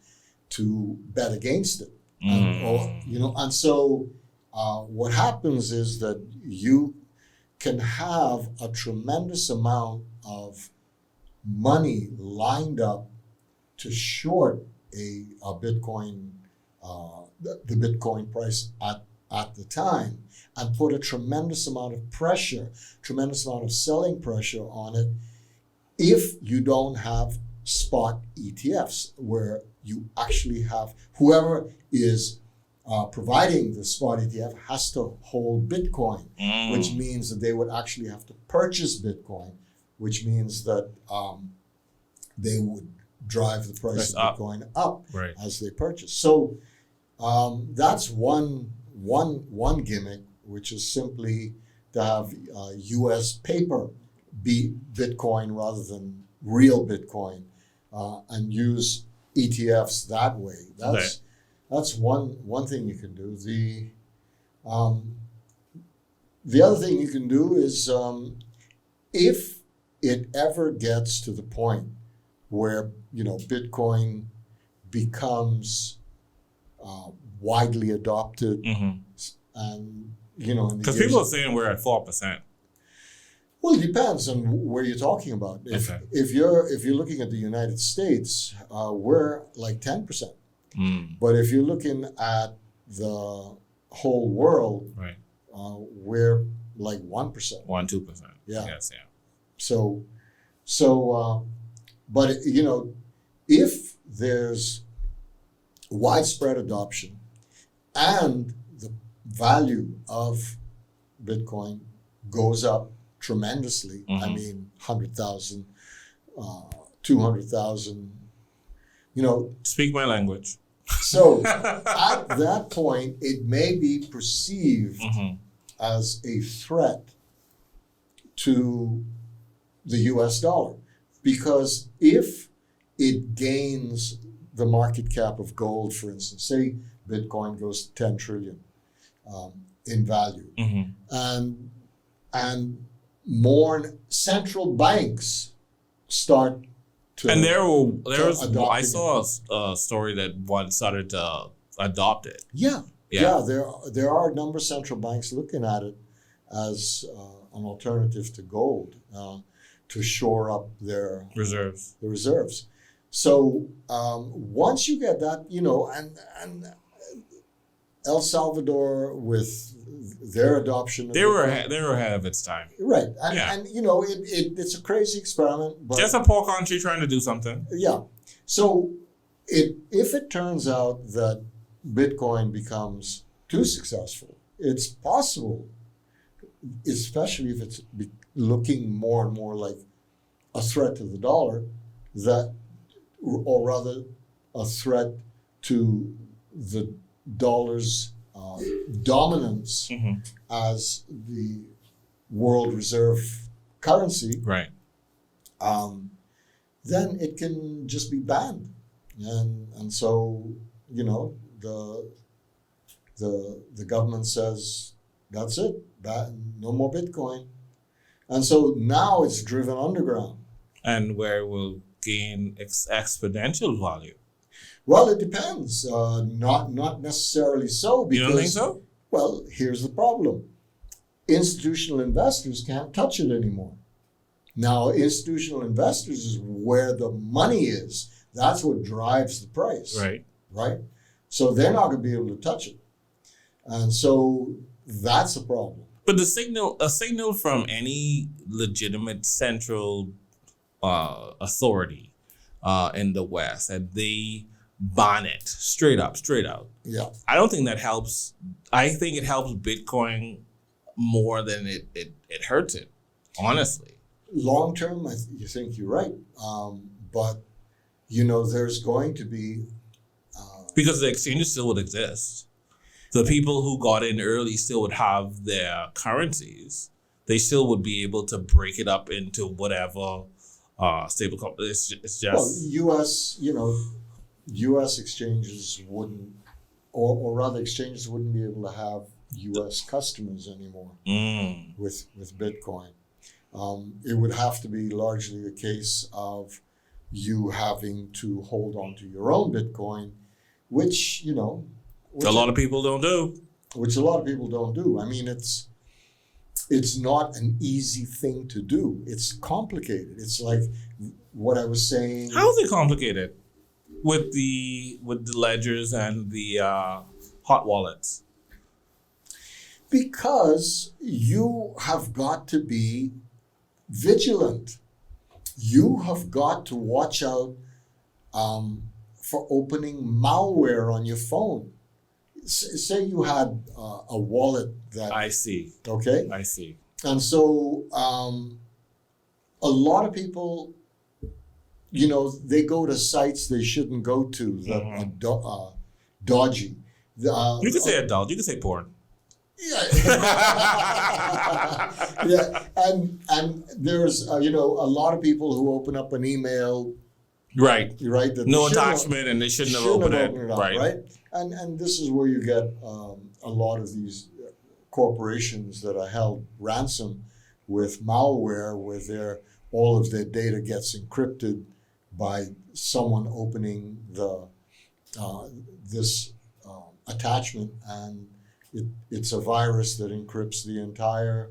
to bet against it. And so what happens is that you can have a tremendous amount of money lined up to short a Bitcoin, the Bitcoin price at the time, and put a tremendous amount of pressure, tremendous amount of selling pressure on it if you don't have spot ETFs, where you actually have whoever is providing the spot ETF has to hold Bitcoin, which means that they would actually have to purchase Bitcoin, which means that they would drive the price of Bitcoin up as they purchase. So that's one gimmick, which is simply to have U.S. paper be Bitcoin rather than real Bitcoin, and use ETFs that way. That's one thing you can do. The other thing you can do is if it ever gets to the point where Bitcoin becomes widely adopted, and because people are saying we're at 4%. Well, it depends on where you're talking about. If you're looking at the United States, we're like 10%. But if you're looking at the whole world, we're like 1%. 1-2%. Yeah. Yes, yeah. So, but if there's widespread adoption and the value of Bitcoin goes up tremendously, I mean, 100,000, 200,000, Speak my language. So at that point, it may be perceived as a threat to the US dollar, because if it gains the market cap of gold, for instance, say Bitcoin goes to 10 trillion in value, and more central banks start to I saw a story that one started to adopt it. Yeah. There are a number of central banks looking at it as an alternative to gold to shore up their reserves. So once you get that, and El Salvador with their adoption of they were ahead of its time. right, and it's a crazy experiment, but Just a poor country trying to do something. yeah. So if it turns out that Bitcoin becomes too successful, it's possible, especially if it's looking more and more like a threat to the dollar, or rather a threat to the dollar's dominance as the world reserve currency, Right. then it can just be banned, and so the government says that's it, no more Bitcoin, and so now it's driven underground. And where it will gain exponential value. Well, it depends. Not necessarily so. Because, You don't think so? Well, here's the problem. Institutional investors can't touch it anymore. Now, institutional investors is where the money is. That's what drives the price. Right? So they're not going to be able to touch it. And so that's a problem. But a signal from any legitimate central authority in the West that they ban it straight out. Yeah. I don't think that helps. I think it helps Bitcoin more than it hurts it, honestly. Long term, you think you're right. But, there's going to be... because the exchanges still would exist. The people who got in early still would have their currencies. They still would be able to break it up into whatever stable company. It's just... Well, U.S. exchanges wouldn't, or rather exchanges wouldn't be able to have U.S. customers anymore with Bitcoin. It would have to be largely a case of you having to hold on to your own Bitcoin, which a lot of people don't do. Which a lot of people don't do. I mean, it's not an easy thing to do. It's complicated. It's like what I was saying. How is it complicated with the ledgers and the hot wallets? Because you have got to be vigilant. You have got to watch out for opening malware on your phone. Say you had a wallet that... I see. Okay? I see. And so a lot of people, they go to sites they shouldn't go to that are dodgy. You could say adult. You could say porn. Yeah. Yeah. And there's, a lot of people who open up an email. Right. That no attachment and they shouldn't have opened it. Up, right. And this is where you get a lot of these corporations that are held ransom with malware, where all of their data gets encrypted by someone opening this attachment, and it's a virus that encrypts the entire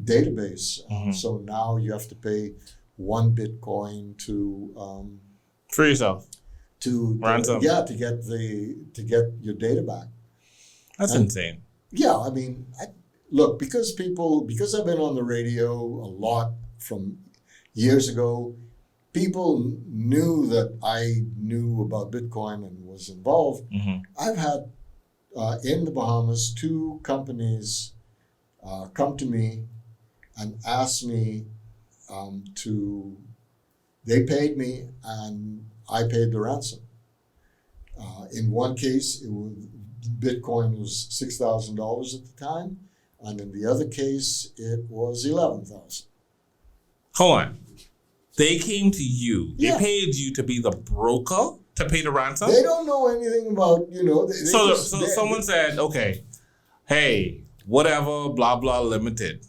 database. So now you have to pay 1 Bitcoin to for yourself to ransom. To get your data back. That's insane. Yeah, I mean, because I've been on the radio a lot from years ago, people knew that I knew about Bitcoin and was involved. I've had in the Bahamas 2 companies come to me and ask me they paid me and I paid the ransom. In one case, Bitcoin was $6,000 at the time, and in the other case, it was $11,000. Hold on. They came to you. Yeah. They paid you to be the broker to pay the ransom? They don't know anything about, So someone said, okay, hey, whatever, blah, blah, limited.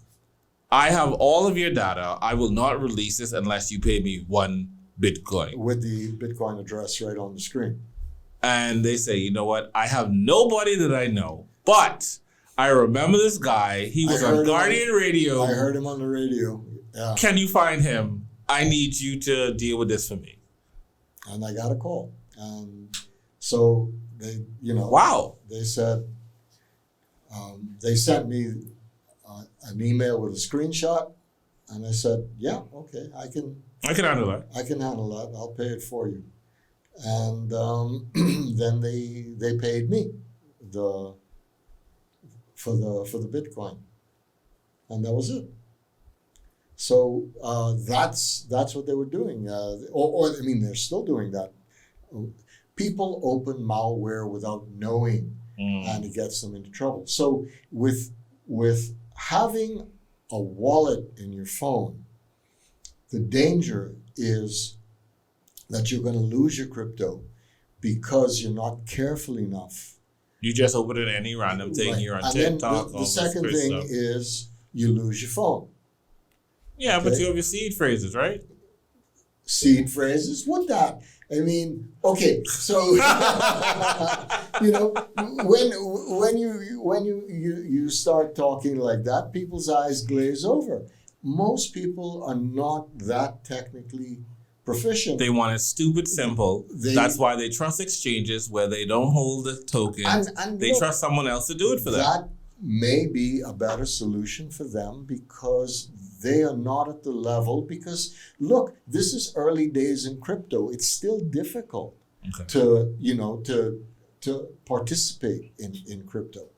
I have all of your data. I will not release this unless you pay me 1 Bitcoin. With the Bitcoin address right on the screen. And they say, you know what? I have nobody that I know, but I remember this guy. He was on Guardian Radio. I heard him on the radio. Yeah. Can you find him? I need you to deal with this for me. And I got a call. And so they, Wow. they said, They sent me an email with a screenshot, and I said, "Yeah, okay, I can handle that. I can handle that. I'll pay it for you." And then they paid me for the Bitcoin, and that was it. So that's what they were doing, or I mean, they're still doing that. People open malware without knowing, and it gets them into trouble. So with having a wallet in your phone, the danger is that you're going to lose your crypto because you're not careful enough. You just open it any random thing. You're on and TikTok. Then the second thing stuff. is you lose your phone. Yeah, Okay? but you have your seed phrases, right? Seed phrases? What that? I mean, okay, so you know, when you start talking like that, people's eyes glaze over. Most people are not that technically proficient. They want it stupid simple. That's why they trust exchanges where they don't hold the tokens. And they trust someone else to do it for them. That may be a better solution for them because they are not at the level. Because look, this is early days in crypto. It's still difficult to participate in crypto.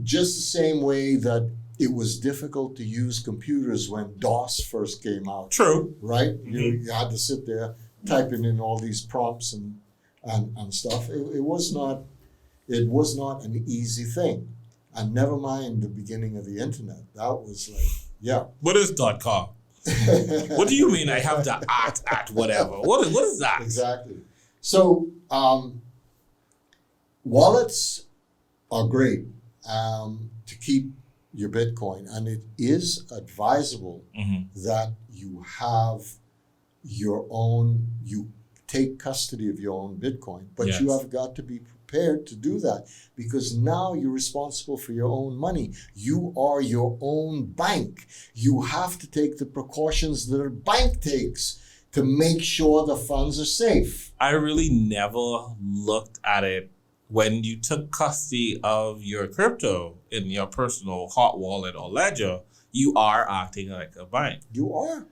Just the same way that it was difficult to use computers when DOS first came out. True. Right? You had to sit there typing in all these prompts and stuff. It was not an easy thing. And never mind the beginning of the internet. That was like, yeah. What is .com? What do you mean I have to at whatever? What is that? Exactly. So wallets are great to keep your Bitcoin, and it is advisable that you have your own, you take custody of your own Bitcoin, but you have got to be prepared to do that because now you're responsible for your own money. You are your own bank. You have to take the precautions that a bank takes to make sure the funds are safe. I really never looked at it when you took custody of your crypto in your personal hot wallet or ledger. You are acting like a bank. You are.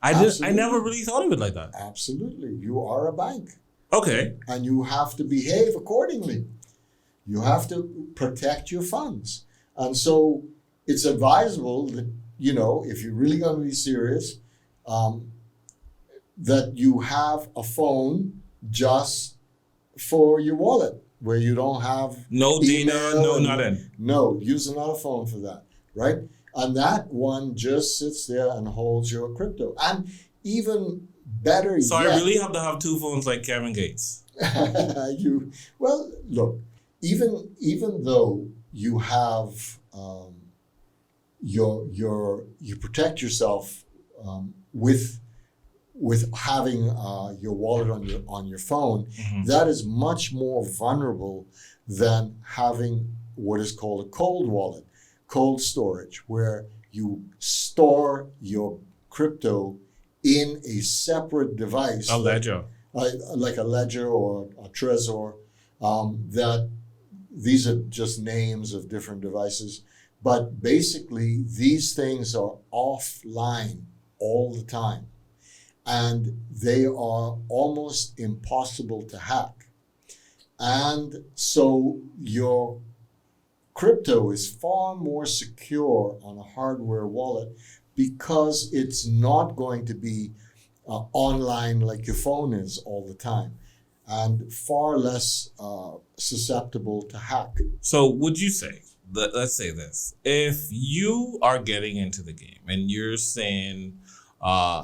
I never really thought of it like that. Absolutely. You are a bank. Okay. And you have to behave accordingly. You have to protect your funds. And so it's advisable that, you know, if you're really going to be serious, that you have a phone just for your wallet where you don't have no data, no nothing. No, use another phone for that, right? And that one just sits there and holds your crypto. And even better So yet, I really have to have two phones like Kevin Gates. Look, even though you have you protect yourself with having your wallet on your phone, that is much more vulnerable than having what is called a cold wallet, cold storage, where you store your crypto in a separate device. A ledger. Like a ledger or a Trezor. That these are just names of different devices. But basically, these things are offline all the time. And they are almost impossible to hack. And so your crypto is far more secure on a hardware wallet because it's not going to be online like your phone is all the time, and far less susceptible to hack. So would you say, let's say this, if you are getting into the game and you're saying,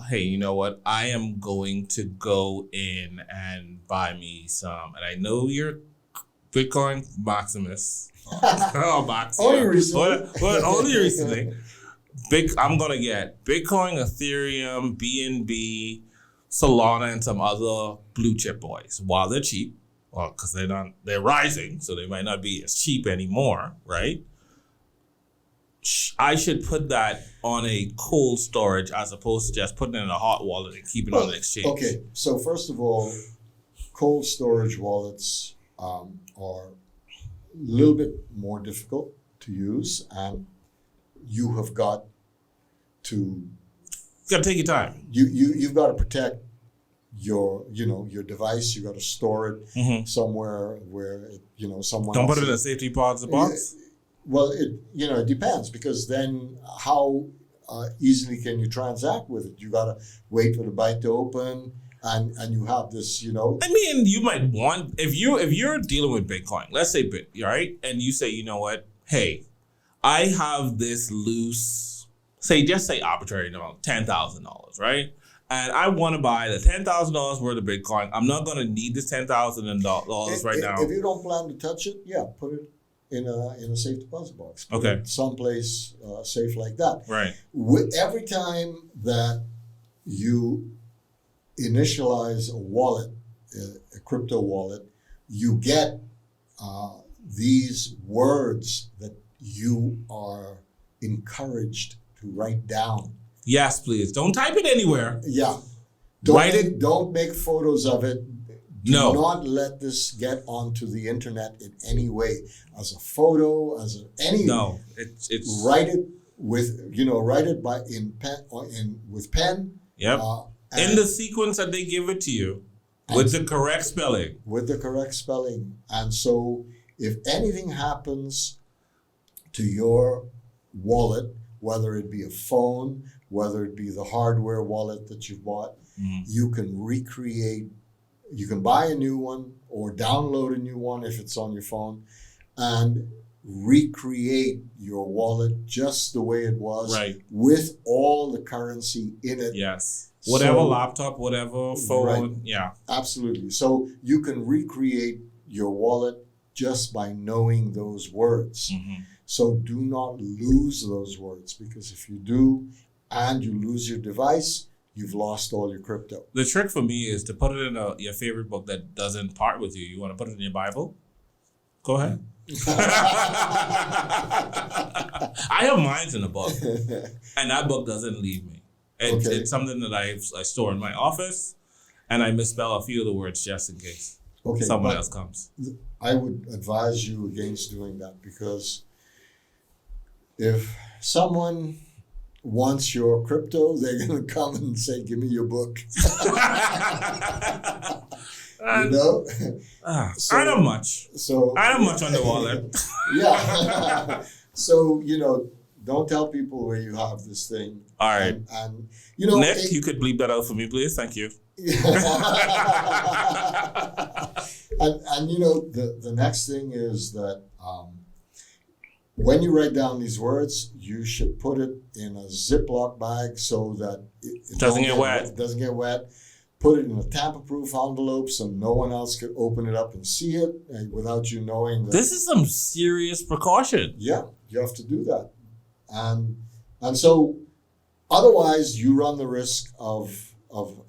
hey, you know what, I am going to go in and buy me some, and I know you're Bitcoin Maximus. Only recently. But only recently. I'm going to get Bitcoin, Ethereum, BNB, Solana, and some other blue chip boys. While they're cheap, well, because they're rising, so they might not be as cheap anymore, right? I should put that on a cold storage as opposed to just putting it in a hot wallet and keeping it on the exchange. Okay, so first of all, cold storage wallets are a little bit more difficult to use, and you have got to. You gotta take your time. You've got to protect your device. You got to store it somewhere where someone. Don't put it in a safety deposit box. Well, it depends, because then how easily can you transact with it? You got to wait for the byte to open, and you have this, I mean, you might want, if you're dealing with Bitcoin, let's say right, and you say, you know what, hey, I have this loose, just say arbitrary amount, $10,000, right? And I want to buy the $10,000 worth of Bitcoin. I'm not going to need this $10,000 right now. If you don't plan to touch it, put it in a safe deposit box. Put it someplace safe like that. Right. Every time that you initialize a wallet, a crypto wallet, you get these words that you are encouraged to write down. Yes, please. Don't type it anywhere. Yeah. Write it. Don't make photos of it. Do No. not let this get onto the internet in any way, as a photo, any. No, it's Write it with write it with pen. Yep. In the sequence that they give it to you, with the correct spelling. With the correct spelling, and so if anything happens to your wallet, whether it be a phone, whether it be the hardware wallet that you bought, you can recreate. You can buy a new one or download a new one if it's on your phone, and recreate your wallet just the way it was, with all the currency in it. Yes. Whatever laptop, whatever phone. Right. Yeah. Absolutely. So you can recreate your wallet just by knowing those words. So do not lose those words, because if you do and you lose your device, you've lost all your crypto. The trick for me is to put it in your favorite book that doesn't part with you. You want to put it in your Bible? Go ahead. I have mine in a book, and that book doesn't leave me. It's something that I store in my office, and I misspell a few of the words just in case someone else comes. I would advise you against doing that, because if someone wants your crypto, they're going to come and say, "Give me your book." I don't much. I don't much on the wallet. Yeah. So don't tell people where you have this thing. All right. And Nick, you could bleep that out for me, please. Thank you. and the next thing is that when you write down these words, you should put it in a Ziploc bag so that it doesn't get wet. It doesn't get wet. Put it in a tamper-proof envelope so no one else could open it up and see it without you knowing. This is some serious precaution. Yeah, you have to do that. And so otherwise you run the risk of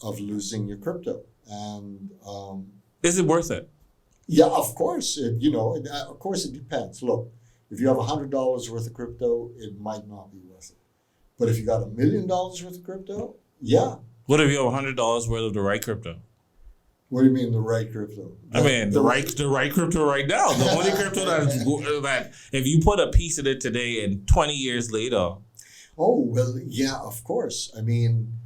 losing your crypto. And is it worth it? Yeah, of course. Of course it depends. Look, if you have $100 worth of crypto, it might not be worth it. But if you got $1 million worth of crypto, yeah. What if you have $100 worth of the right crypto? What do you mean the right crypto? The right crypto right now. The only crypto that if you put a piece of it today and 20 years later. Oh, well, yeah, of course. I mean,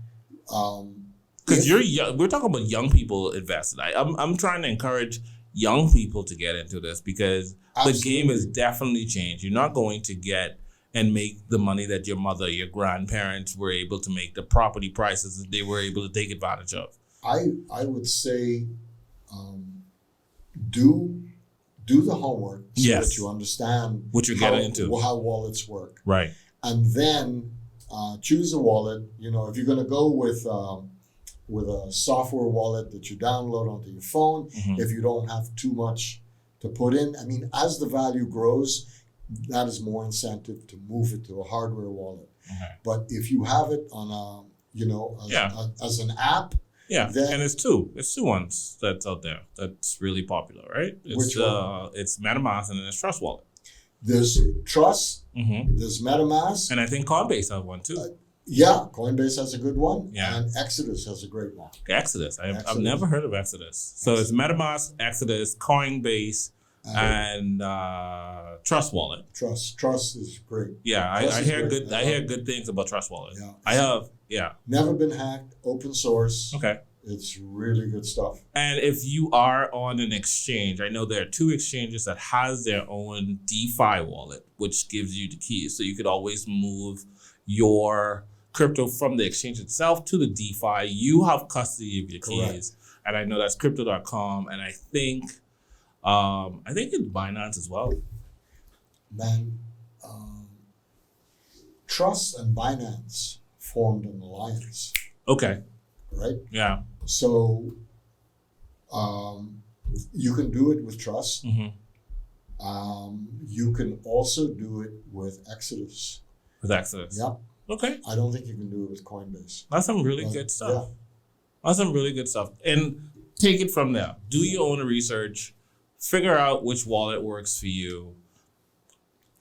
because you're young, we're talking about young people investing. I'm trying to encourage young people to get into this, because the game has definitely changed. You're not going to get and make the money that your mother, your grandparents were able to make, the property prices that they were able to take advantage of. I would say do the homework so that you understand what you're getting into, how wallets work. Right. And then choose a wallet. If you're going to go with a software wallet that you download onto your phone, if you don't have too much to put in, I mean, as the value grows, that is more incentive to move it to a hardware wallet. But if you have it on as an app, and it's two ones that's out there that's really popular, right? It's MetaMask and then it's Trust Wallet. There's Trust, there's MetaMask, and I think Coinbase has one too. Coinbase has a good one, and Exodus has a great one. Exodus, I've never heard of Exodus. So it's MetaMask, Exodus, Coinbase, and Trust Wallet. Trust is great. Yeah, I hear good. I hear good things about Trust Wallet. Yeah. I have. Yeah. Never been hacked. Open source. Okay. It's really good stuff. And if you are on an exchange, I know there are 2 exchanges that has their own DeFi wallet, which gives you the keys. So you could always move your crypto from the exchange itself to the DeFi. You have custody of your keys. And I know that's crypto.com. And I think it's Binance as well. Man, Trust and Binance formed an alliance. Okay. Right? Yeah. So you can do it with Trust. Mm-hmm. You can also do it with Exodus. With Exodus. Yeah. Okay. I don't think you can do it with Coinbase. That's some really good stuff. Yeah. That's some really good stuff. And take it from there. Do your own research. Figure out which wallet works for you.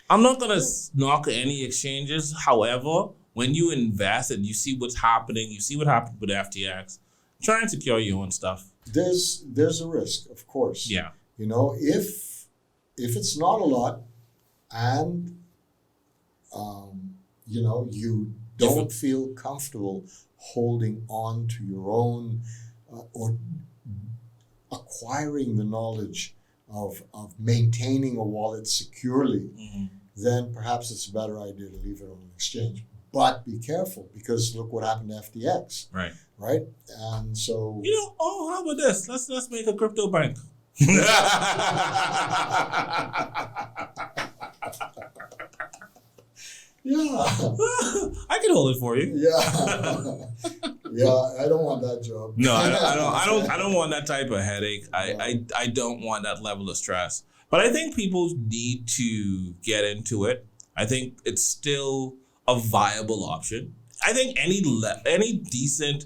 I'm not going to knock any exchanges. However, when you invest and you see what's happening, you see what happened with FTX, try and secure your own stuff. There's a risk, of course. Yeah. You know, if it's not a lot and, you know, you don't feel comfortable holding on to your own or acquiring the knowledge of maintaining a wallet securely, then perhaps it's a better idea to leave it on an exchange. But be careful, because look what happened to FTX. Right. Right? And so... You know, how about this? Let's make a crypto bank. Yeah. I can hold it for you. Yeah. Yeah, I don't want that job. No, I don't want that type of headache. I don't want that level of stress. But I think people need to get into it. I think it's still a viable option. I think any decent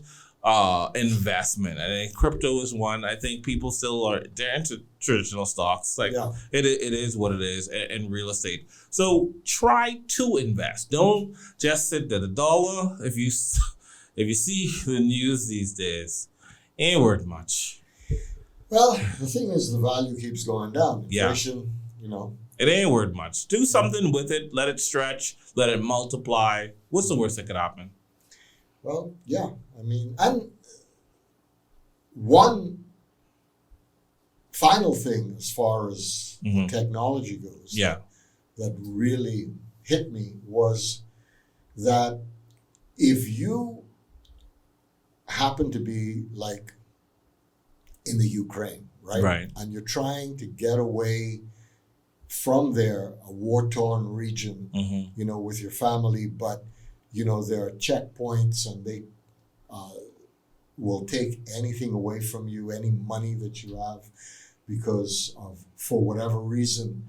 investment, I think crypto is one. I think people they're into traditional stocks. Like it is what it is, and real estate. So try to invest. Don't just sit there. The dollar, if you see the news these days, ain't worth much. Well, the thing is, the value keeps going down. Inflation, you know. It ain't worth much. Do something with it. Let it stretch. Let it multiply. What's the worst that could happen? Well, yeah. I mean, and one final thing as far as technology goes that really hit me was that if you happen to be like in the Ukraine, right? And you're trying to get away from there, a war-torn region, you know, with your family, but, you know, there are checkpoints and they will take anything away from you, any money that you have, because of, for whatever reason,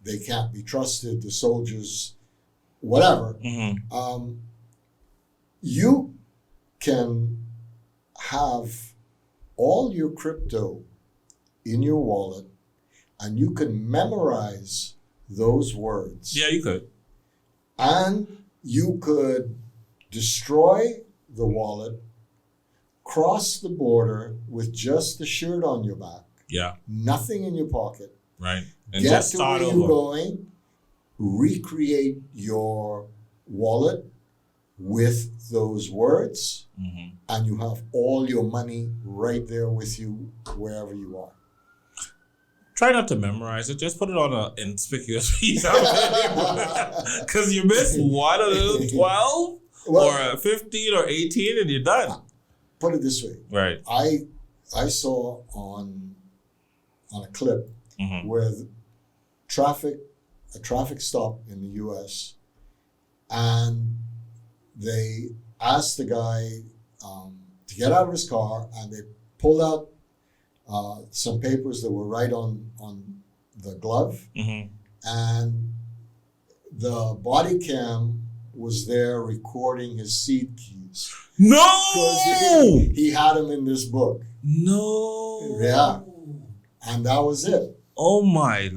they can't be trusted, the soldiers, whatever. You can have all your crypto in your wallet, and you can memorize those words. Yeah, you could. And you could destroy the wallet, cross the border with just the shirt on your back. Yeah. Nothing in your pocket. Right. And Get just to start where over. you're going, recreate your wallet with those words, and you have all your money right there with you wherever you are. Try not to memorize it. Just put it on an inconspicuous piece of paper. Because you miss one of those 12 or 15 or 18 and you're done. Put it this way. Right. I saw on a clip where a traffic stop in the U.S. and they asked the guy to get out of his car, and they pulled out some papers that were right on the glove, and the body cam was there recording his seed keys. No! Because he had them in this book. No! Yeah. And that was it. Oh my,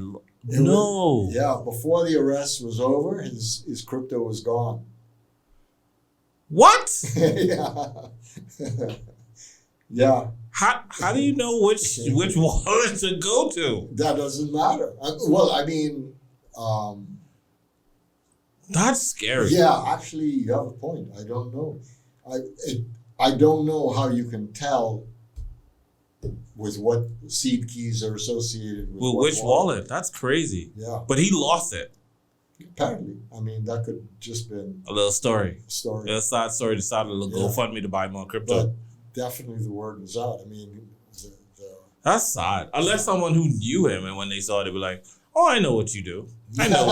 no. Before the arrest was over, his crypto was gone. What? Yeah. Yeah. How do you know which wallet to go to? That doesn't matter. Well, I mean, that's scary. yeah, actually, you have a point. I don't know. I don't know how you can tell with what seed keys are associated with Well, what which wallet? That's crazy. Yeah, But he lost it. apparently. I mean, that could just been A little story. a story. A sad story. Decided to Yeah. GoFundMe to buy more crypto. But definitely the word was out. I mean, That's sad. Unless someone who knew him and when they saw it, they were like, "Oh, I know what you do. I know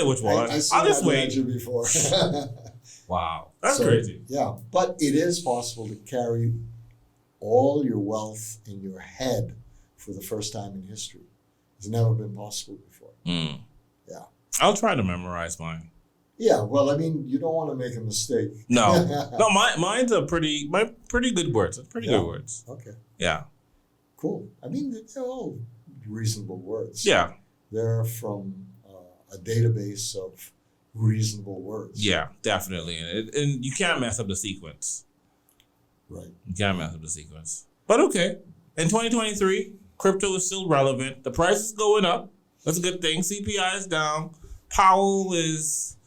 which one. I seen I'll just that wait." ledger before. Wow, that's So, crazy. Yeah, but it is possible to carry all your wealth in your head for the first time in history. It's never been possible before. Mm. Yeah. I'll try to memorize mine. Yeah, well, I mean, you don't want to make a mistake. No, mine's pretty good words. Pretty Yeah. good words. Okay, Yeah, cool. I mean, they're all reasonable words. yeah, They're from a database of reasonable words. yeah, definitely. And you can't mess up the sequence. Right. You can't mess up the sequence. But okay, in 2023, crypto is still relevant. The price is going up. That's a good thing. CPI is down. Powell is,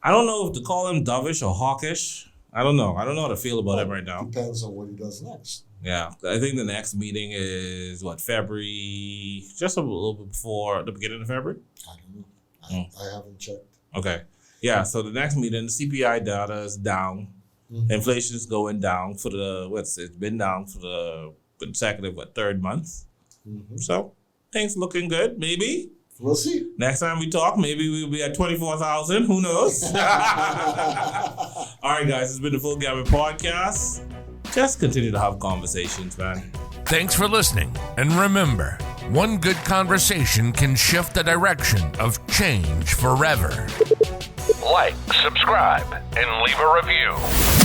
I don't know if to call him dovish or hawkish. I don't know. I don't know how to feel about him right now. Depends on what he does next. Yeah, I think the next meeting is February, just a little bit before the beginning of February. I don't know. I haven't checked. Okay. Yeah, so the next meeting, the CPI data is down. Mhm. Inflation is going down for it's been down for the consecutive, third month. Mm-hmm. So things looking good, maybe. We'll see. Next time we talk, maybe we'll be at 24,000. Who knows? All right, guys, it's been the Full Gambit Podcast. Just continue to have conversations, man. Thanks for listening. And remember, one good conversation can shift the direction of change forever. Like, subscribe, and leave a review.